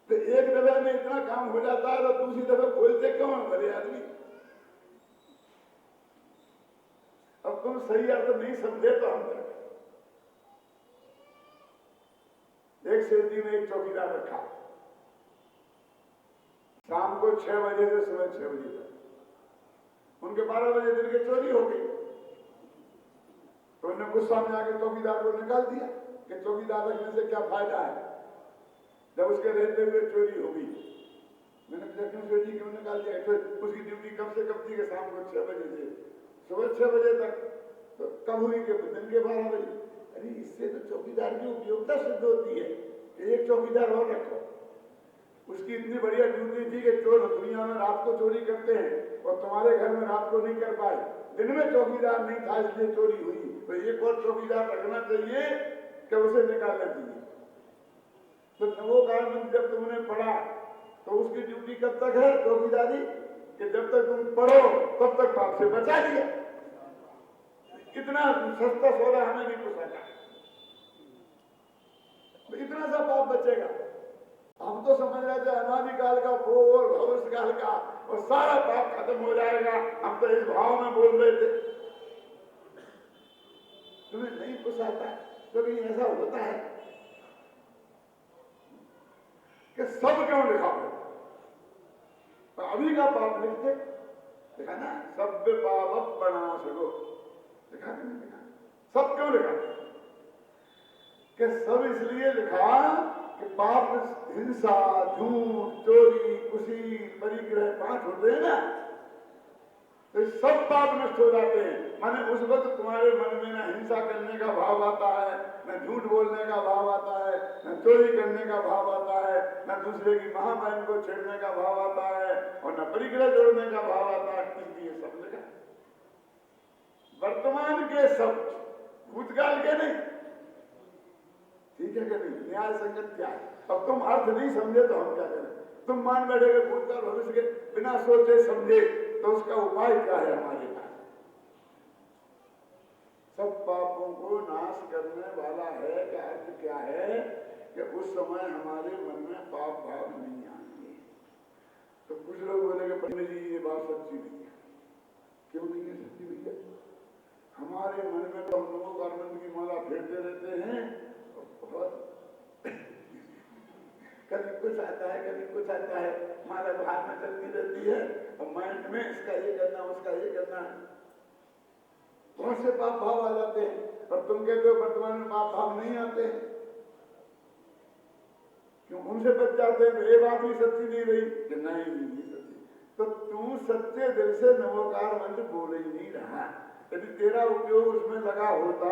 Speaker 5: तो एक दफे में इतना काम हो जाता है, तो दूसरी दफे बोलते क्यों बड़े आदमी? अब तुम सही अर्थ नहीं समझे तो हम करें। एक सेठ जी ने एक चौकीदार रखा, शाम को 6 बजे से सुबह 6 बजे तक। उनके 12 बजे दिन की चोरी हो गई, तो उन्होंने गुस्सा में आकर चौकीदार को निकाल दिया कि चौकीदार रखने से क्या फायदा है, जब उसके रहते हुए चोरी हो गई। मैंने पूछा क्यों सेठ जी, क्यों निकाल दिया? तो उसकी ड्यूटी कब से कब थी कि शाम को 6 बजे से सुबह 6 बजे तक। तो कब हुई कि दिन के 12 बजे। अरे इससे तो चौकीदार की उपयोगिता सिद्ध होती है कि एक चौकीदार और रखो। उसकी इतनी बढ़िया ड्यूटी थी कि चोर दुनिया में रात को चोरी करते हैं और तुम्हारे घर में रात को नहीं कर पाए, दिन में चौकीदार नहीं था इसलिए चोरी हुई। तो एक और चौकीदार रखना चाहिए कि उसे निकालना चाहिए। तो नमोकार मंत्र जब तुमने पढ़ा तो उसकी ड्यूटी कब तक है चौकीदारी, कि जब तक तुम पढ़ो तब तक पाप से बचा लिया। इतना सस्ता सौदा हमें नहीं पोसाता, इतना सा पाप बचेगा। हम तो समझ रहे थे अनादिकाल का भोर भविष्य काल का और सारा पाप खत्म हो जाएगा, हम तो इस भाव में बोल रहे थे। तुम्हें नहीं पोसाता तो कहीं ऐसा होता है कि सब क्यों लिखा हो? तो अभी का पाप लिखते देखा ना, सब पाप प्रणाशो लिखा कि नहीं लिखा? सब क्यों लिखा? कि सब इसलिए लिखा कि पाप हिंसा, झूठ, चोरी, कुशील, परिग्रह 5 होते हैं ना, तो सब पाप नष्ट हो जाते हैं। माने उस वक्त तुम्हारे मन में ना हिंसा करने का भाव आता है, न झूठ बोलने का भाव आता है, न चोरी करने का भाव आता है, न दूसरे की महाबहन को छेड़ने का भाव आता है, और न परिग्रह जोड़ने का भाव आता है। ये सब लगा वर्तमान के सब, भूतकाल के नहीं। ठीक है कि नहीं? न्याय संगत क्या है? अब तुम अर्थ नहीं समझे तो हम क्या करें? तुम मान बैठे भूतकाल भविष्य के बिना सोचे समझे, तो उसका उपाय क्या है हमारे पास? सब पापों को नाश करने वाला है का अर्थ क्या है कि उस समय हमारे मन में पाप भाव नहीं आएंगे। तो कुछ लोग बोलेंगे पंडित जी ये बात सच्ची नहीं है। क्यों नहीं है सच्ची भैया? हमारे मन में तो हम नमोकार मंत्र की माला फेरते रहते हैं और कभी कुछ आता है कभी कुछ आता है, माला बाहर में चलती रहती है और माइंड में इसका ये करना उसका ये करना, बहुत से पाप भाव आ जाते हैं। और तुम कहते हो वर्तमान में पाप भाव नहीं आते हैं, क्यों उनसे बच जाते हैं? तो ये बात भी सच्ची नहीं रही कि नहीं सच्ची। तो तू सच्चे दिल से नमोकार मंत्र बोल ही नहीं रहा। यदि तेरा उपयोग उसमें लगा होता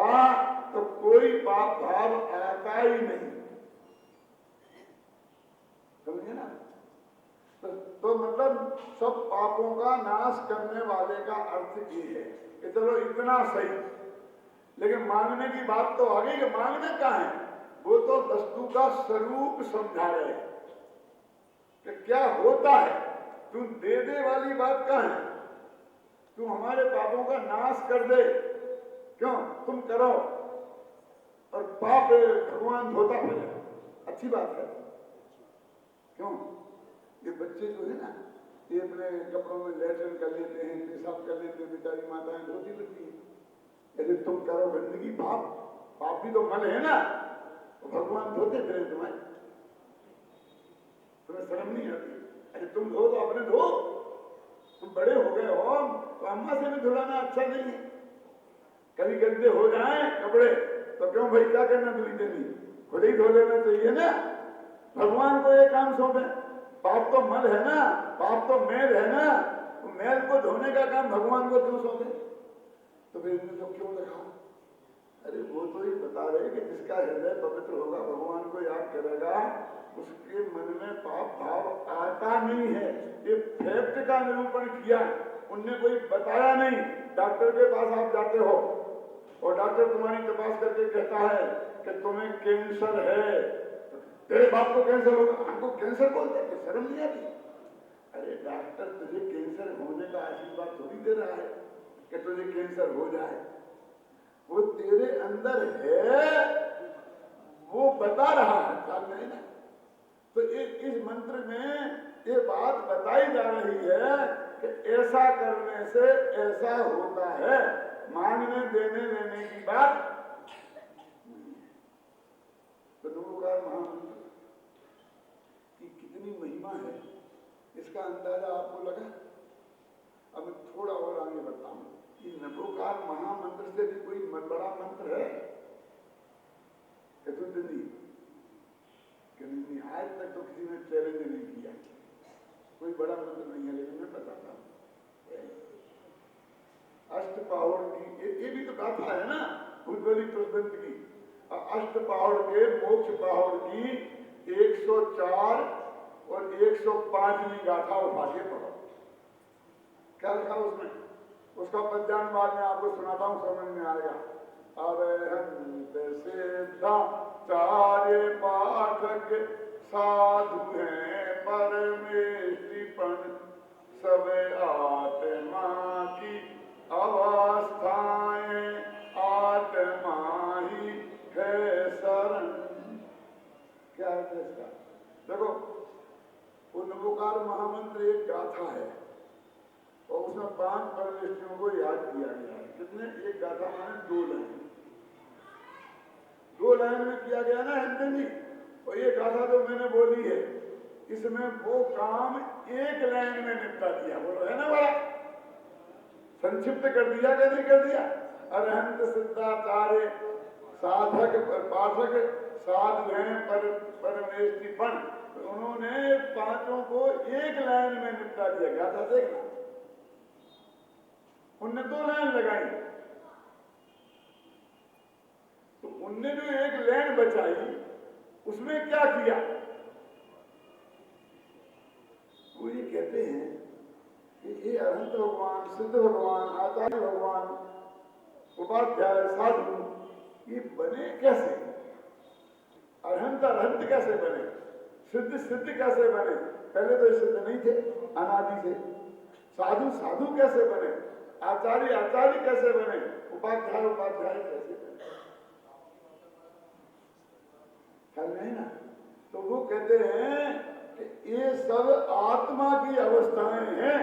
Speaker 5: तो कोई पाप भाव आता ही नहीं, समझे ना? तो मतलब सब पापों का नाश करने वाले का अर्थ ये है कि चलो इतना सही, लेकिन मांगने की बात तो आ गई कि मांगने का है, वो तो वस्तु का स्वरूप समझा रहे हैं कि क्या होता है। तू दे दे वाली बात का है, तू हमारे पापों का नाश कर दे, क्यों तुम करो और पाप भगवान धोता फिरे, अच्छी बात है। क्यों ये बच्चे जो है ना, ये अपने कपड़ों में लैट्रिन कर लेते हैं, पेशाब कर लेते हैं, बेचारी माताएं धोती रहती है। यदि तुम करो गंदगी, पाप भी तो मल है ना, तो भगवान धोते फिरे तुम्हें शर्म नहीं आती? अरे तुम धो तो अपने धो, तुम बड़े हो गए हो तो अम्मा से भी धुलाना अच्छा नहीं है। कभी गंदे हो जाए कपड़े तो क्यों भाई, क्या करना धुली देनी, खुद ही धो लेना चाहिए ना। भगवान को ये काम सौंपे, पाप तो मल है ना, पाप तो मैल है ना, तो मैल को धोने का काम भगवान को क्यों सौंपे? तो फिर इन्हें तो क्यों लिखा? अरे वो तो ही बता रहे कि जिसका हृदय पवित्र होगा, भगवान को याद करेगा, उसके मन में पाप भाव आता नहीं है। ये फैक्ट का निरूपण किया, उनने कोई बताया नहीं। डॉक्टर के पास आप जाते हो और डॉक्टर तुम्हारी तपास करके कहता है कि तुम्हें कैंसर है, तेरे बाप को कैंसर होगा, हमको कैंसर बोलते हैं, शर्म नहीं आती? अरे डॉक्टर तुझे कैंसर होने का आशीर्वाद थोड़ी दे रहा है कि तुझे कैंसर हो जाए, वो तेरे अंदर है, वो बता रहा है, ख्याल नहीं ना? तो इस मंत्र में ये बात बताई जा रही है कि ऐसा करने से ऐसा होता है, मांगने देने लेने की बात। तो नमोकार महामंत्र की कितनी महिमा है, इसका अंदाजा आपको लगा? अब मैं थोड़ा और आगे बढ़ता हूं कि नमोकार महामंत्र से भी कोई बड़ा मंत्र है कि नहीं? आज तक तो किसी ने चैलेंज नहीं किया, कोई बड़ा मंत्र नहीं है, लेकिन मैं बताता हूं। अष्टपहर की ये भी तो गाथा है ना, उज्ज्वली तुष्बंत की। अष्टपहर के मोक्ष पहर की 104 और 105वीं गाथा उठा के पढ़ो। क्या लिखा उसमें? उसका पद्यान बाद में आपको सुनाता हूं, समझ में आएगा। अरहंत सिद्धाचार्य पाठक साधु हैं परमेष्टिपन, सब आत्मा की अवस्थाएं आत्मा ही है शरण। क्या है इसका? देखो, वो नमोकार महामंत्र एक गाथा है और उसमें 5 परमेष्टियों को याद किया गया है। कितने? एक गाथा माने 2 लाइन, 2 लाइन में किया गया ना हिंदी में। और ये गाथा जो मैंने बोली है, इसमें वो काम 1 लाइन में निपटा दिया। बोलो है ना बड़ा संक्षिप्त कर दिया कि नहीं कर दिया? अरहंत सिद्धाचार्य साधक पाठक साधु हैं परमेष्टिपन, तो उन्होंने 5 को 1 लाइन में निपटा दिया। गाथा देखना, उनने 2 लाइन लगाई, तो उनने जो 1 लाइन बचाई उसमें क्या किया? वो ये कहते हैं कि ये अरहंत भगवान, सिद्ध भगवान, आचार्य भगवान, उपाध्याय साधु, ये बने कैसे? अरहंत कैसे बने? सिद्ध कैसे बने? पहले तो सिद्ध नहीं थे अनादि से। साधु कैसे बने? आचार्य कैसे बने? उपाध्याय कैसे बने? ख्याल नहीं ना? तो वो कहते हैं कि ये सब आत्मा की अवस्थाएं हैं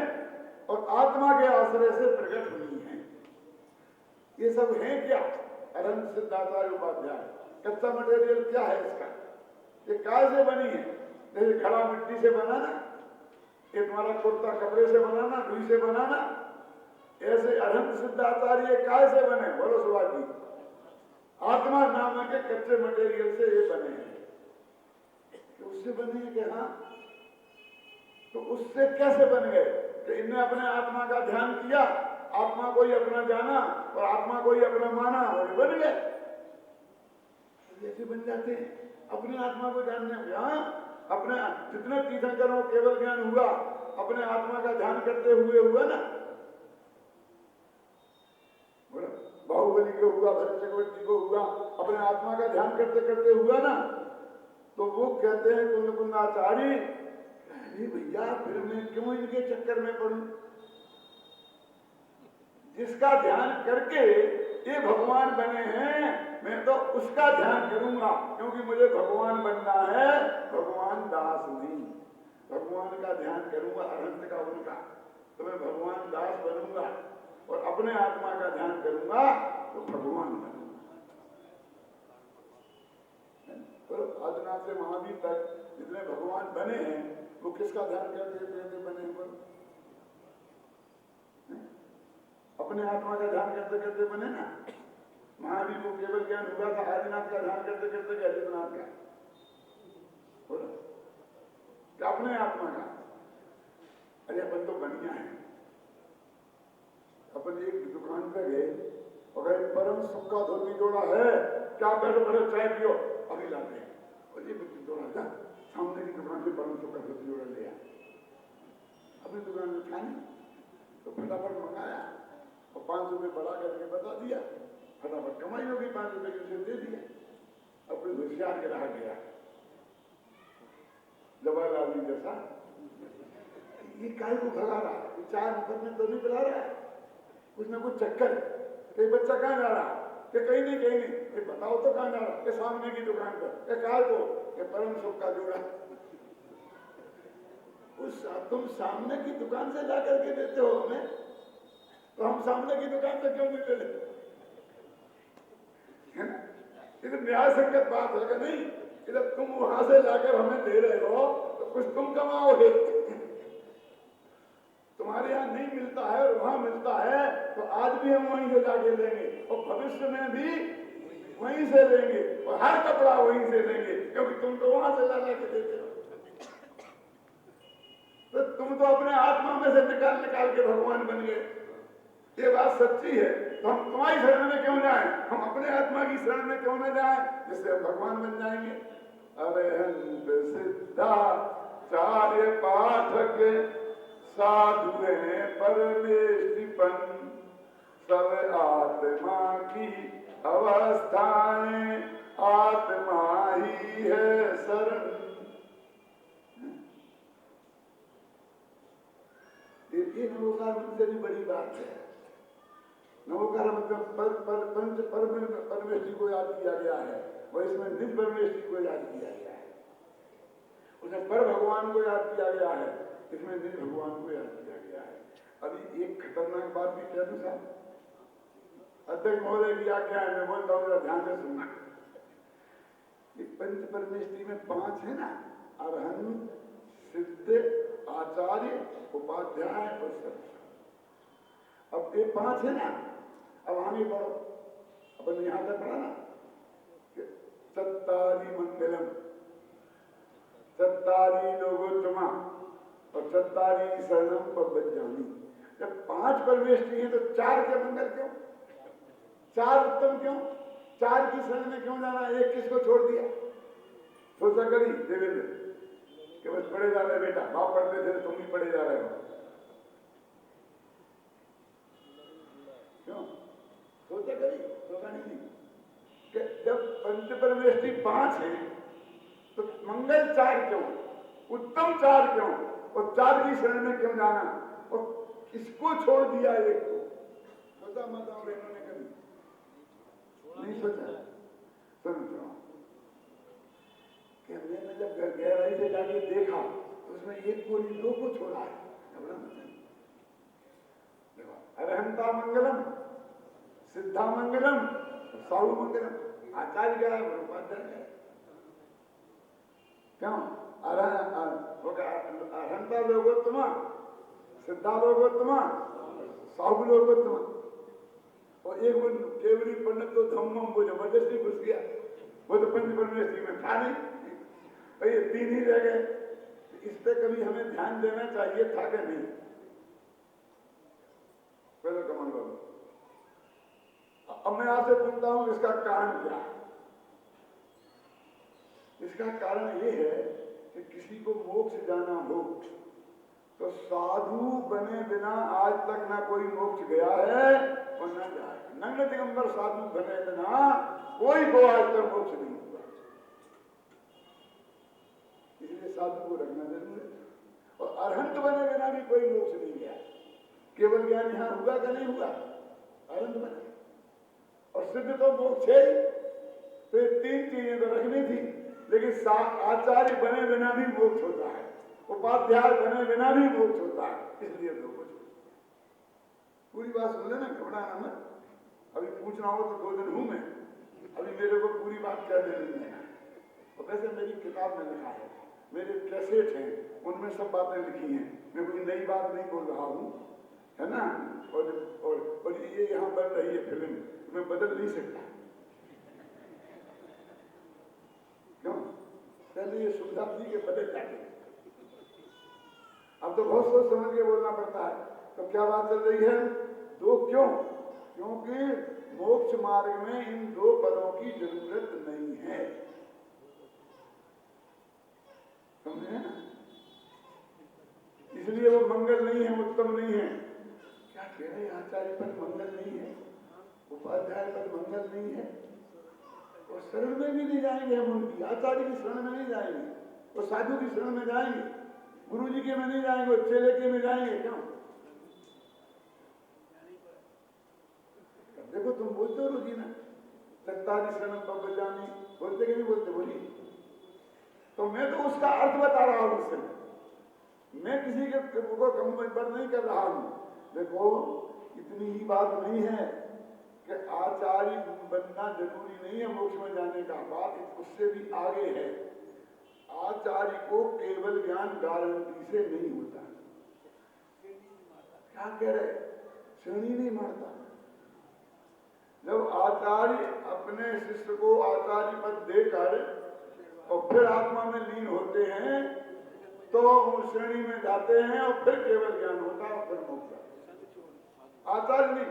Speaker 5: और आत्मा के आश्रय से प्रकट हुई हैं। ये सब है क्या? अनंत सिद्धाचार्य उपाध्याय। कच्चा मटेरियल क्या है इसका? ये काय से बनी है? जैसे घड़ा मिट्टी से बनाना, ये तुम्हारा कुर्ता कपड़े से बनाना, रुई से बनाना, ऐसे अनंत सिद्धाचार्य काय से बने? बोलो सुभाष जी। आत्मा नाम के कच्चे मटेरियल से ये बने हैं। तो उससे बने हैं कि हाँ, तो उससे कैसे बन गए? कि इनने अपने आत्मा का ध्यान किया, आत्मा को ही अपना जाना और आत्मा को ही अपना माना और ये बन गए। जैसे बन जाते हैं अपने आत्मा को जानने में। हाँ, अपने जितने तीर्थंकरों केवल ज्ञान हुआ अपने आत्मा का ध्यान करते हुए हुआ ना। बाहुबली को हुआ, भरत चक्रवर्ती को हुआ, अपने आत्मा का ध्यान करते करते हुआ ना। तो वो कहते हैं कुंद कुंदाचार्य, अरे भैया फिर मैं क्यों इनके चक्कर में पड़ूं? जिसका ध्यान करके ये भगवान बने हैं, मैं तो उसका ध्यान करूंगा, क्योंकि मुझे भगवान बनना है, भगवान दास नहीं। भगवान का ध्यान करूंगा, अनंत का उनका, तो मैं भगवान दास बनूंगा। और अपने आत्मा का ध्यान करूंगा तो भगवान बनूंगा। तो आदिनाथ से महावीर तक जितने भगवान बने हैं वो किसका ध्यान करते करते बने हुए? अपने आत्मा का ध्यान करते करते बने ना। महावीर को केवल ज्ञान हुआ था आदिनाथ का ध्यान करते करते कि आदिनाथ का बोला कि अपने आत्मा का। अरे अपन तो बढ़िया है। अपन एक दुकान पे गए और परम सुख का धोती जोड़ा है, क्या बैठो बैठो चाय पियो, अभी लाते हैं। और ये जोड़ा था सामने की दुकान से परम सुख का धोती जोड़ा लिया, अपनी दुकान में था नहीं, तो फटाफट मंगाया और 5 रुपये बढ़ा करके बता दिया। फटाफट कमाई होगी, 5 रुपये की उसे दे दिया। अपने होशियार के रहा गया जवाहरलाल जी जैसा। ये काय को भगा रहा है? 4 मुफ्त में तो नहीं पिला रहा है, कुछ ना कुछ चक्कर। कई बच्चा कहाँ जा रहा? कि कहीं नहीं कहीं नहीं। ये बताओ तो कहाँ जा रहा? कि सामने की दुकान पर। कार को कि परम सुख का जोड़ा। उस तुम सामने की दुकान से ला करके देते हो हमें, तो हम सामने की दुकान से क्यों नहीं ले? ये तो न्याय संगत बात है कि नहीं? जब तुम वहां से लाकर हमें दे रहे हो तो कुछ तुम कमाओगे। तुम्हारे यहाँ नहीं मिलता है और वहां मिलता है, तो आज भी हम वहीं से जाके लेंगे और भविष्य में भी वहीं से लेंगे और हर कपड़ा वहीं से लेंगे, क्योंकि तुम तो वहां से ला के देते हो। तो तुम तो अपने आत्मा में से निकाल निकाल के भगवान बन गए। ये बात सच्ची है। तो हम तुम्हारी शरण में क्यों जाएं? हम अपने आत्मा की शरण में क्यों न जाएं, जिससे हम भगवान बन जाएंगे। अरहंत सिद्धाचार्य पाठक साधु हैं परमेष्टिपन, सब आत्मा की अवस्थाएं आत्मा ही है शरण। ये नवोकार से भी बड़ी बात है। नवोकार मतलब पंच परमेष्टि को याद किया गया है और इसमें निज परमेष्टि को याद किया गया है। उसमें पर भगवान को याद किया गया है, इसमें निज भगवान को याद किया गया है। अभी एक खतरनाक बात भी कह दूं साहब, अध्यक्ष महोदय की आज्ञा है, मैं बोलता हूँ ध्यान से सुनना। ये पंच परमेष्टि में 5 है ना, अरहंत, सिद्ध, आचार्य, उपाध्याय और सत्य। अब ये 5 है ना, अब आगे बढ़ो। अपन यहां तक पढ़ा ना, चत्तारी मंगलम, चत्तारी लोगोत्तमा और चत्तारी शरणम बज्जामी। जब 5 परमेष्टि है तो 4 के मंगल क्यों? 4 उत्तम क्यों? 4 की शरण में क्यों जाना? एक किसको छोड़ दिया? सोचा करी देवेंद्र कि बस पढ़े जा रहे बेटा, बाप पढ़ते थे तुम भी पढ़े जा रहे हो, क्यों? सोचा करी? सोचा नहीं कि जब पंच परमेष्टि 5 है तो मंगल 4 क्यों, उत्तम 4 क्यों, और 4 की शरण में क्यों जाना, और किसको छोड़ दिया एक को? सोचा मत और इन्होंने कभी नहीं सोचा। सुनो कि मैंने जब गहराई से जाके देखा तो उसमें एक को नहीं 2 को छोड़ा है। मंगलम, सिद्धा मंगलम, साहु मंगलम। आचार्य क्या है, उपाध्याय क्या है? क्यों? अरहंता लोगोत्तमा, सिद्धा लोगोत्तमा, साहु लोगोत्तमा। और एक वो केवली पंडित तो धम्मम वो जबरदस्ती घुस गया, वो तो पंच परमेश्वरी में था नहीं, तो ये तीन ही रह गए। इस पे कभी हमें ध्यान देना चाहिए था कि नहीं? पहले कमल बाबू, अब मैं आपसे पूछता हूं इसका कारण क्या है? इसका कारण ये है कि किसी को मोक्ष जाना हो तो साधु बने बिना आज तक ना कोई मोक्ष गया है और न जाएगा। नंग दिगंबर साधु बने बिना कोई को आज तक मोक्ष नहीं हुआ, इसलिए साधु को रखना जरूर है। और अरहंत बने बिना भी कोई मोक्ष नहीं गया। केवल ज्ञान यहां हुआ कि नहीं हुआ? अरहंत बने और सिद्ध तो मोक्ष है। तो ये तीन चीजें तो रखनी थी, लेकिन आचार्य बने बिना भी मोक्ष होता है, उपाध्याय बने बिना भी मोक्ष होता है, इसलिए दो कुछ। पूरी बात सुन लेना, घबराना मत। अभी पूछना हो तो 2 दिन हूं मैं, अभी मेरे को पूरी बात कह देनी है। और वैसे मेरी किताब में लिखा है, मेरे कैसेट हैं, उनमें सब बातें लिखी हैं, मैं कोई नई बात नहीं बोल रहा हूं, है ना। और ये यहाँ बन रही है फिल्म, मैं बदल नहीं सकता। क्यों? पहले ये सुविधा थी कि बदल जाते, अब तो बहुत सोच समझ के बोलना पड़ता है। तो क्या बात चल रही है? 2 क्यों? क्योंकि मोक्ष मार्ग में इन 2 पदों की जरूरत नहीं है, समझे ना? इसलिए वो मंगल नहीं है, उत्तम नहीं है। क्या कह रहे? आचार्य पद मंगल नहीं है, उपाध्याय पद मंगल नहीं है, और शरण में भी नहीं जाएंगे हम उनकी। आचार्य की शरण में नहीं जाएंगे, और साधु की शरण में जाएंगे, गुरु जी के में नहीं जाएंगे, और चेले के में जाएंगे। क्यों? देखो तुम बोलते हो रोजी ना, सत्तारी शरण पर जानी, बोलते कि नहीं बोलते? बोलिए। तो मैं तो उसका अर्थ बता रहा हूं उससे, मैं किसी के को कम नहीं कर रहा हूं। देखो इतनी ही बात नहीं है कि आचार्य बनना जरूरी नहीं है मोक्ष में जाने का, बात उससे भी आगे है। आचार्य को केवल ज्ञान गारंटी से नहीं होता। क्या कह रहे? श्रेणी नहीं मारता। जब आचार्य अपने शिष्य को आचार्य पद देकर और फिर आत्मा में लीन होते हैं तो उस श्रेणी में जाते हैं, और फिर केवल ज्ञान होता है और फिर मोक्ष। आचार्य नहीं।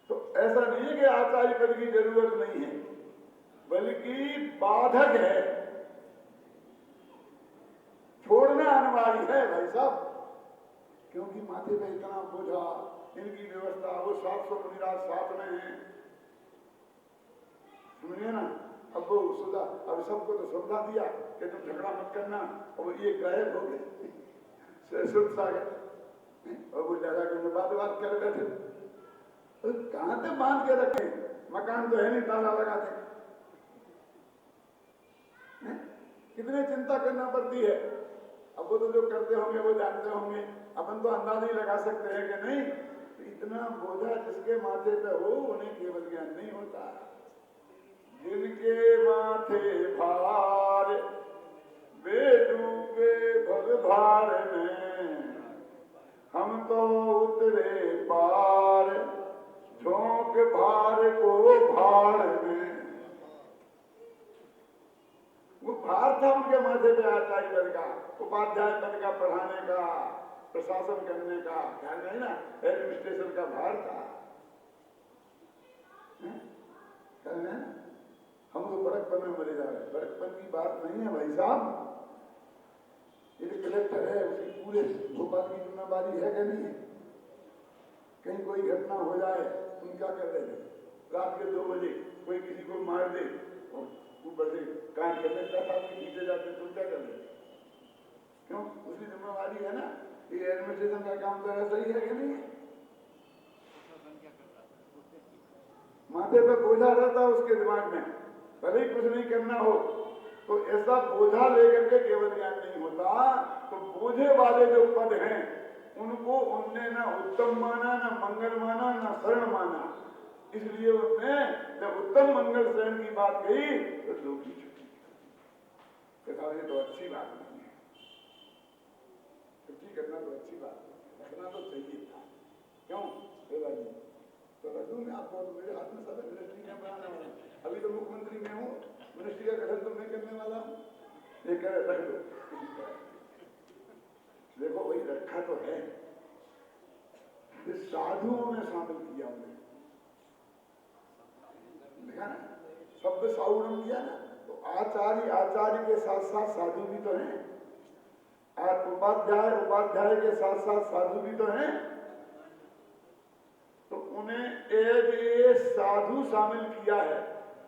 Speaker 5: तो ऐसा नहीं है कि आचार्य पद की जरूरत नहीं है, बल्कि बाधक है, छोड़ना अनिवार्य है भाई साहब। क्योंकि माथे पे इतना बोझा, इनकी व्यवस्था, वो 700 मुनिराज साथ में है, सुनिए ना। अब वो सुधा, अब सबको तो सुविधा दिया कि तुम झगड़ा मत करना, और ये गायब हो गए सुध सागर, और वो दादा के बात कर बैठे। तो कहां से बांध के रखे? मकान तो है नहीं, ताला लगा दे। कितने चिंता करना पड़ती है। अब वो तो जो करते होंगे वो जानते होंगे, अपन तो अंदाज ही लगा सकते हैं कि नहीं। तो इतना बोझा जिसके माथे पे हो उन्हें केवल ज्ञान नहीं होता। जिनके माथे भार वे डूबे भव भार में, हम तो उतरे पार झोंक भार को भार में। वो भार था उनके माथे पे आचार्य पद का, उपाध्याय पद का, पढ़ाने का, प्रशासन करने का, ख्याल नहीं ना, एडमिनिस्ट्रेशन का भार था। ख्याल है? हम तो बड़कपन में मरे जा रहे हैं। बड़कपन की बात नहीं है भाई साहब। ये कलेक्टर है, उसकी पूरे भोपाल की जिम्मेदारी है कि नहीं है? कहीं कोई घटना हो जाए तुम क्या कर रहे थे? रात के 2 बजे कोई किसी को मार दे और ऊपर से कान कलेक्टर साहब के पीछे जाते, तुम क्या कर रहे? क्यों? उसकी जिम्मेदारी है ना। ये एडमिनिस्ट्रेशन का काम तो ऐसा ही है कि नहीं? माथे पे बोझा रहता है उसके दिमाग में, भले ही कुछ नहीं करना हो, तो ऐसा बोझा लेकर के केवल ज्ञान नहीं होता। तो बोझे वाले जो पद हैं उनको उनने ना उत्तम माना, ना मंगल माना, ना शरण माना। इसलिए उनने जब उत्तम मंगल शरण की बात कही तो लोग ही छुट्टी कहा ये तो अच्छी बात नहीं है, छुट्टी करना तो अच्छी बात नहीं, रखना तो चाहिए था। क्यों जी? तो रखूँ मैं आपको, मेरे हाथ में सब मिनिस्ट्री में बनाने वाला, अभी तो मुख्यमंत्री में हूँ, मिनिस्ट्री का गठन तो मैं करने वाला हूँ। ये कह रख लो, देखो वही रखा तो है, साधुओं में शामिल किया उन्हें, देखा ना, शब्द साउडम किया ना। तो आचार्य के साथ साथ साधु भी तो हैं, उपाध्याय के साथ साथ साधु भी तो हैं। तो उन्हें एज ए साधु शामिल किया है,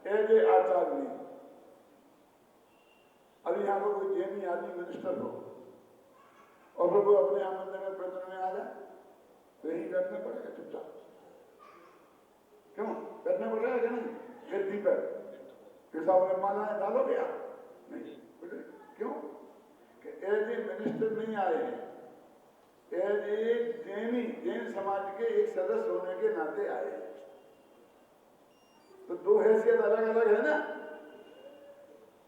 Speaker 5: एज ए आचार्य नहीं। अभी यहां पर कोई जैनी आदमी मिनिस्टर हो और फिर वो अपने यहां मंदिर में प्रवचन में आ जाए तो यही करना पड़ेगा चुपचाप। क्यों करना पड़ेगा क्या नहीं? गद्दी पर साहब ने माना है, डालोगे आप? नहीं, क्यों? कि एज ए मिनिस्टर नहीं आए हैं, एज ए जैन समाज के एक सदस्य होने के नाते आए हैं। तो दो हैसियत अलग अलग है ना,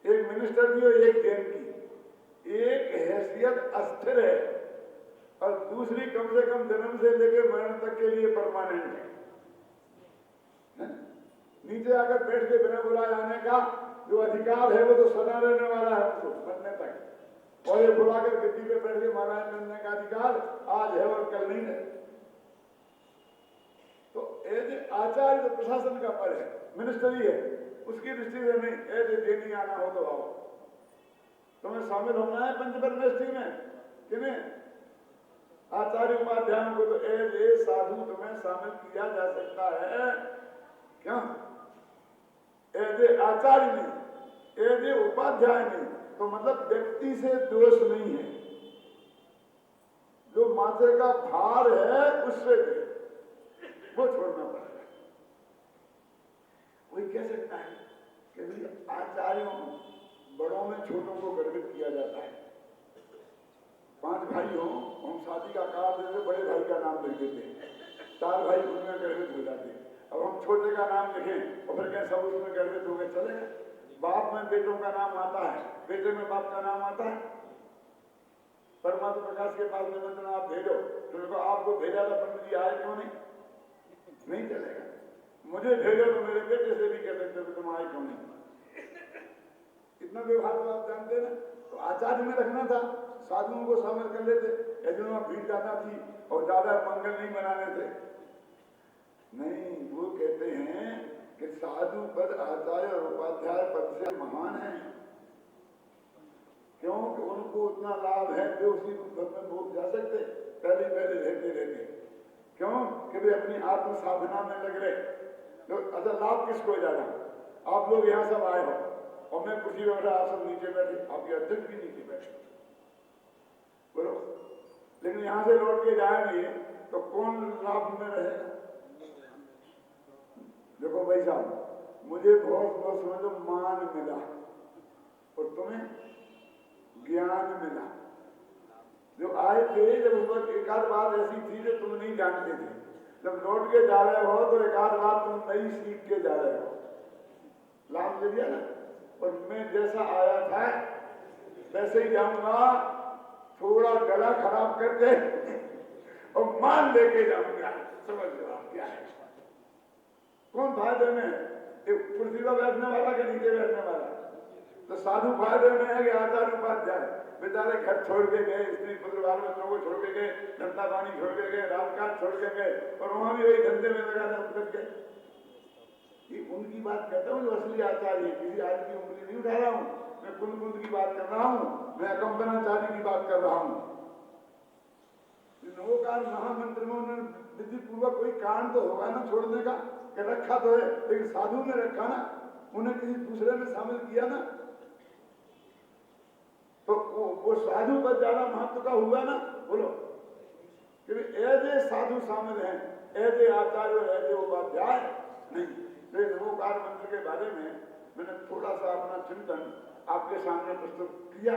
Speaker 5: एक मिनिस्टर की और एक जैन की। एक हैसियत अस्थिर है और दूसरी कम से कम जन्म से लेकर मरण तक के लिए परमानेंट है। नीचे आकर बैठ के बिना बुलाए आने का जो अधिकार है वो तो सदा रहने वाला है, उसको मरने तक। और ये बुलाकर गद्दी पे बैठ के महाराज बनने का अधिकार आज है और कल नहीं है। तो एज आचार्य जो प्रशासन का पद है, मिनिस्ट्री है, उसकी दृष्टि से नहीं, एज जैनी आना हो तो आओ, तुम्हें शामिल होना है पंचपर मिनिस्ट्री में कि नहीं? आचार्य उपाध्यायों को तो एज ए साधु तुम्हें शामिल किया जा सकता है। क्यों? एज ए आचार्य नहीं, एज ए उपाध्याय नहीं। तो मतलब व्यक्ति से दोष नहीं है, जो माथे का भार है उससे वो छोड़ना पड़ेगा। कोई कह सकता है कि भाई आचार्यों बड़ों में छोटों को गर्वित किया जाता है। 5 भाई हो, हम शादी का कार्ड देते बड़े भाई का नाम लिख देते, 4 भाई उनमें गर्वित हो जाते। अब हम छोटे का नाम लिखें और फिर क्या सब उसमें गर्वित हो गए, चलेगा? बाप में बेटों का नाम आता है, बेटे में बाप का नाम आता है। परमात्मा प्रकाश के पास निमंत्रण आप भेजो तो देखो आपको भेजा था, पंडित जी आए क्यों नहीं चलेगा। मुझे भेजो तो मेरे बेटे से भी कह सकते हो तुम आए क्यों नहीं। इतना व्यवहार तो आप जानते हैं ना। तो आचार्य में रखना था, साधुओं को शामिल कर लेते, यदि भीड़ ज्यादा थी और ज्यादा मंगल नहीं बनाने थे। नहीं, वो कहते हैं कि साधु पद आचार्य और उपाध्याय पद से महान है, क्योंकि उनको उतना लाभ है जो उसी रूप में भोग जा सकते पहले रहते। क्यों कि वे अपनी आत्म साधना में लग रहे। तो अच्छा लाभ किसको ज्यादा? आप लोग यहाँ सब आए हो और मैं कुर्सी में बैठा, आप सब नीचे बैठे, आपके अध्यक्ष भी नीचे बैठे, बोलो। लेकिन यहाँ से लौट के जाएंगे तो कौन लाभ में रहेगा? देखो भाई साहब, मुझे बहुत समझो मान मिला और तुम्हें ज्ञान मिला। जो आए थे जब उस वक्त एक आध बात ऐसी थी जो तुम नहीं जानते थे, जब लौट के जा रहे हो तो एक आध बात तुम नई सीख के जा रहे हो, लाभ ले लिया ना। और मैं जैसा आया था वैसे ही जाऊंगा, थोड़ा गला खराब करके और मान लेके जाऊंगा। समझ लो आप क्या है, कौन फायदे में है? कुर्सी पर बैठने वाला के नीचे बैठने वाला? तो साधु फायदे में है कि आचार्य उपाध्याय बेचारे घर छोड़ के गए, स्त्री पुत्र बाल बच्चों को छोड़ के गए, धंधा पानी छोड़ के गए, राजकाज छोड़ के गए और वहां भी वही धंधे में लगाना उतर गए। ये उनकी बात कहता हूँ जो असली आचार्य है। किसी आदमी की उंगली नहीं उठा रहा हूँ, मैं कुंद की बात कर रहा हूँ, मैं अकम्पनाचार्य की बात कर रहा हूँ। नवोकार महामंत्र में उन्होंने विधि पूर्वक कोई कारण तो होगा ना छोड़ने का, कि रखा तो है लेकिन साधु में रखा ना, उन्हें किसी दूसरे में शामिल किया ना, तो वो साधु पर ज्यादा महत्व का हुआ ना। बोलो कि ऐसे साधु शामिल हैं, ऐसे आचार्य और ऐसे उपाध्याय नहीं। तो नवोकार मंत्र के बारे में मैंने थोड़ा सा अपना चिंतन आपके सामने प्रस्तुत किया।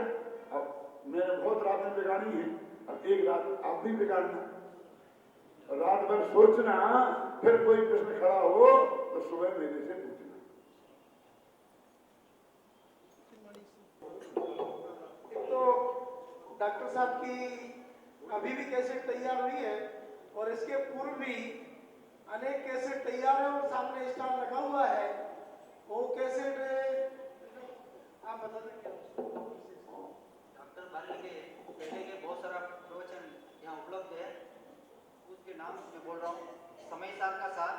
Speaker 5: अब मैंने बहुत रातें बिगाड़ी हैं, अब एक रात आप भी बिगाड़ना, रात भर सोचना, फिर कोई प्रश्न खड़ा हो तो सुबह मेरे से पूछना।
Speaker 2: एक तो डॉक्टर साहब की अभी भी कैसेट तैयार हुई है और इसके पूर्व भी अनेक कैसेट तैयार है और सामने स्टार लगा हुआ है। वो कैसेट आप बता दें क्या?
Speaker 6: डॉक्टर बाली के पहले के बहुत सारा प्रवचन यहाँ उपलब्ध है। उसके नाम मैं बोल रहा हूँ, समय सार का सार,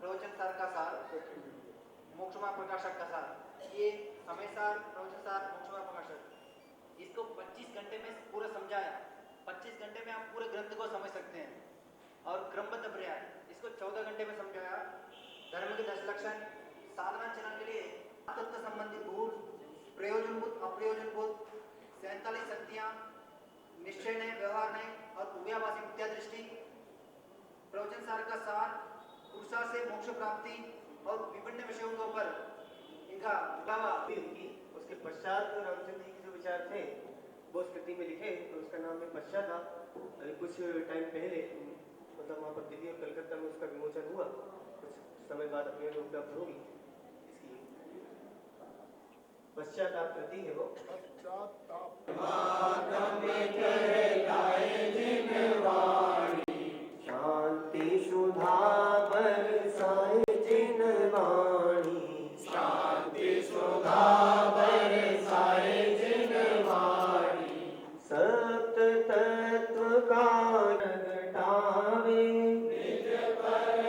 Speaker 6: प्रवचन सार का सार, मोक्षमा प्रकाशक का सार। ये समय सार, प्रवचन सार, मोक्षमा प्रकाशक, इसको 25 घंटे में पूरा समझाया। 25 घंटे में आप पूरे ग्रंथ को समझ सकते हैं। और क्रमबद्ध प्रयास इसको 14 घंटे में समझाया। धर्म के 10 लक्षण, साधना चरण के लिए तत्व संबंधित भूत, प्रयोजनभूत, अप्रयोजनभूत, 47 शक्तियां, निश्चय नहीं, व्यवहार नहीं और उभयाभासी मिथ्या दृष्टि, प्रवचन सार का सार, पुरुषार्थ से मोक्ष प्राप्ति और विभिन्न विषयों के ऊपर इनका दावा
Speaker 4: भी उनकी। उसके पश्चात रामचंद्र जी के जो विचार थे वो उस कृति में लिखे, तो उसका नाम है पश्चात था। अभी कुछ टाइम पहले मतलब वहाँ पर दिल्ली और कलकत्ता में उसका विमोचन हुआ। कुछ समय बाद अपने में उपलब्ध होगी इसकी पश्चाताप कृति है वो। शांति सुधा बरसाए जिन वाणी, शांति सुधा बरसाए जिन वाणी, सप्त तत्व का घटावे निज पर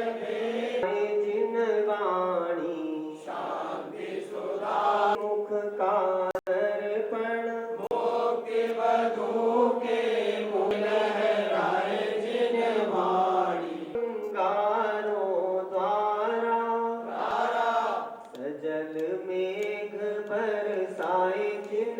Speaker 4: जिन वाणी, शांति सुधा मुख का दर्पण, मोक्ष वधू के मुख लहराए जिन वाणी, अंगारों द्वारा सजल मेघ बरसाए जिन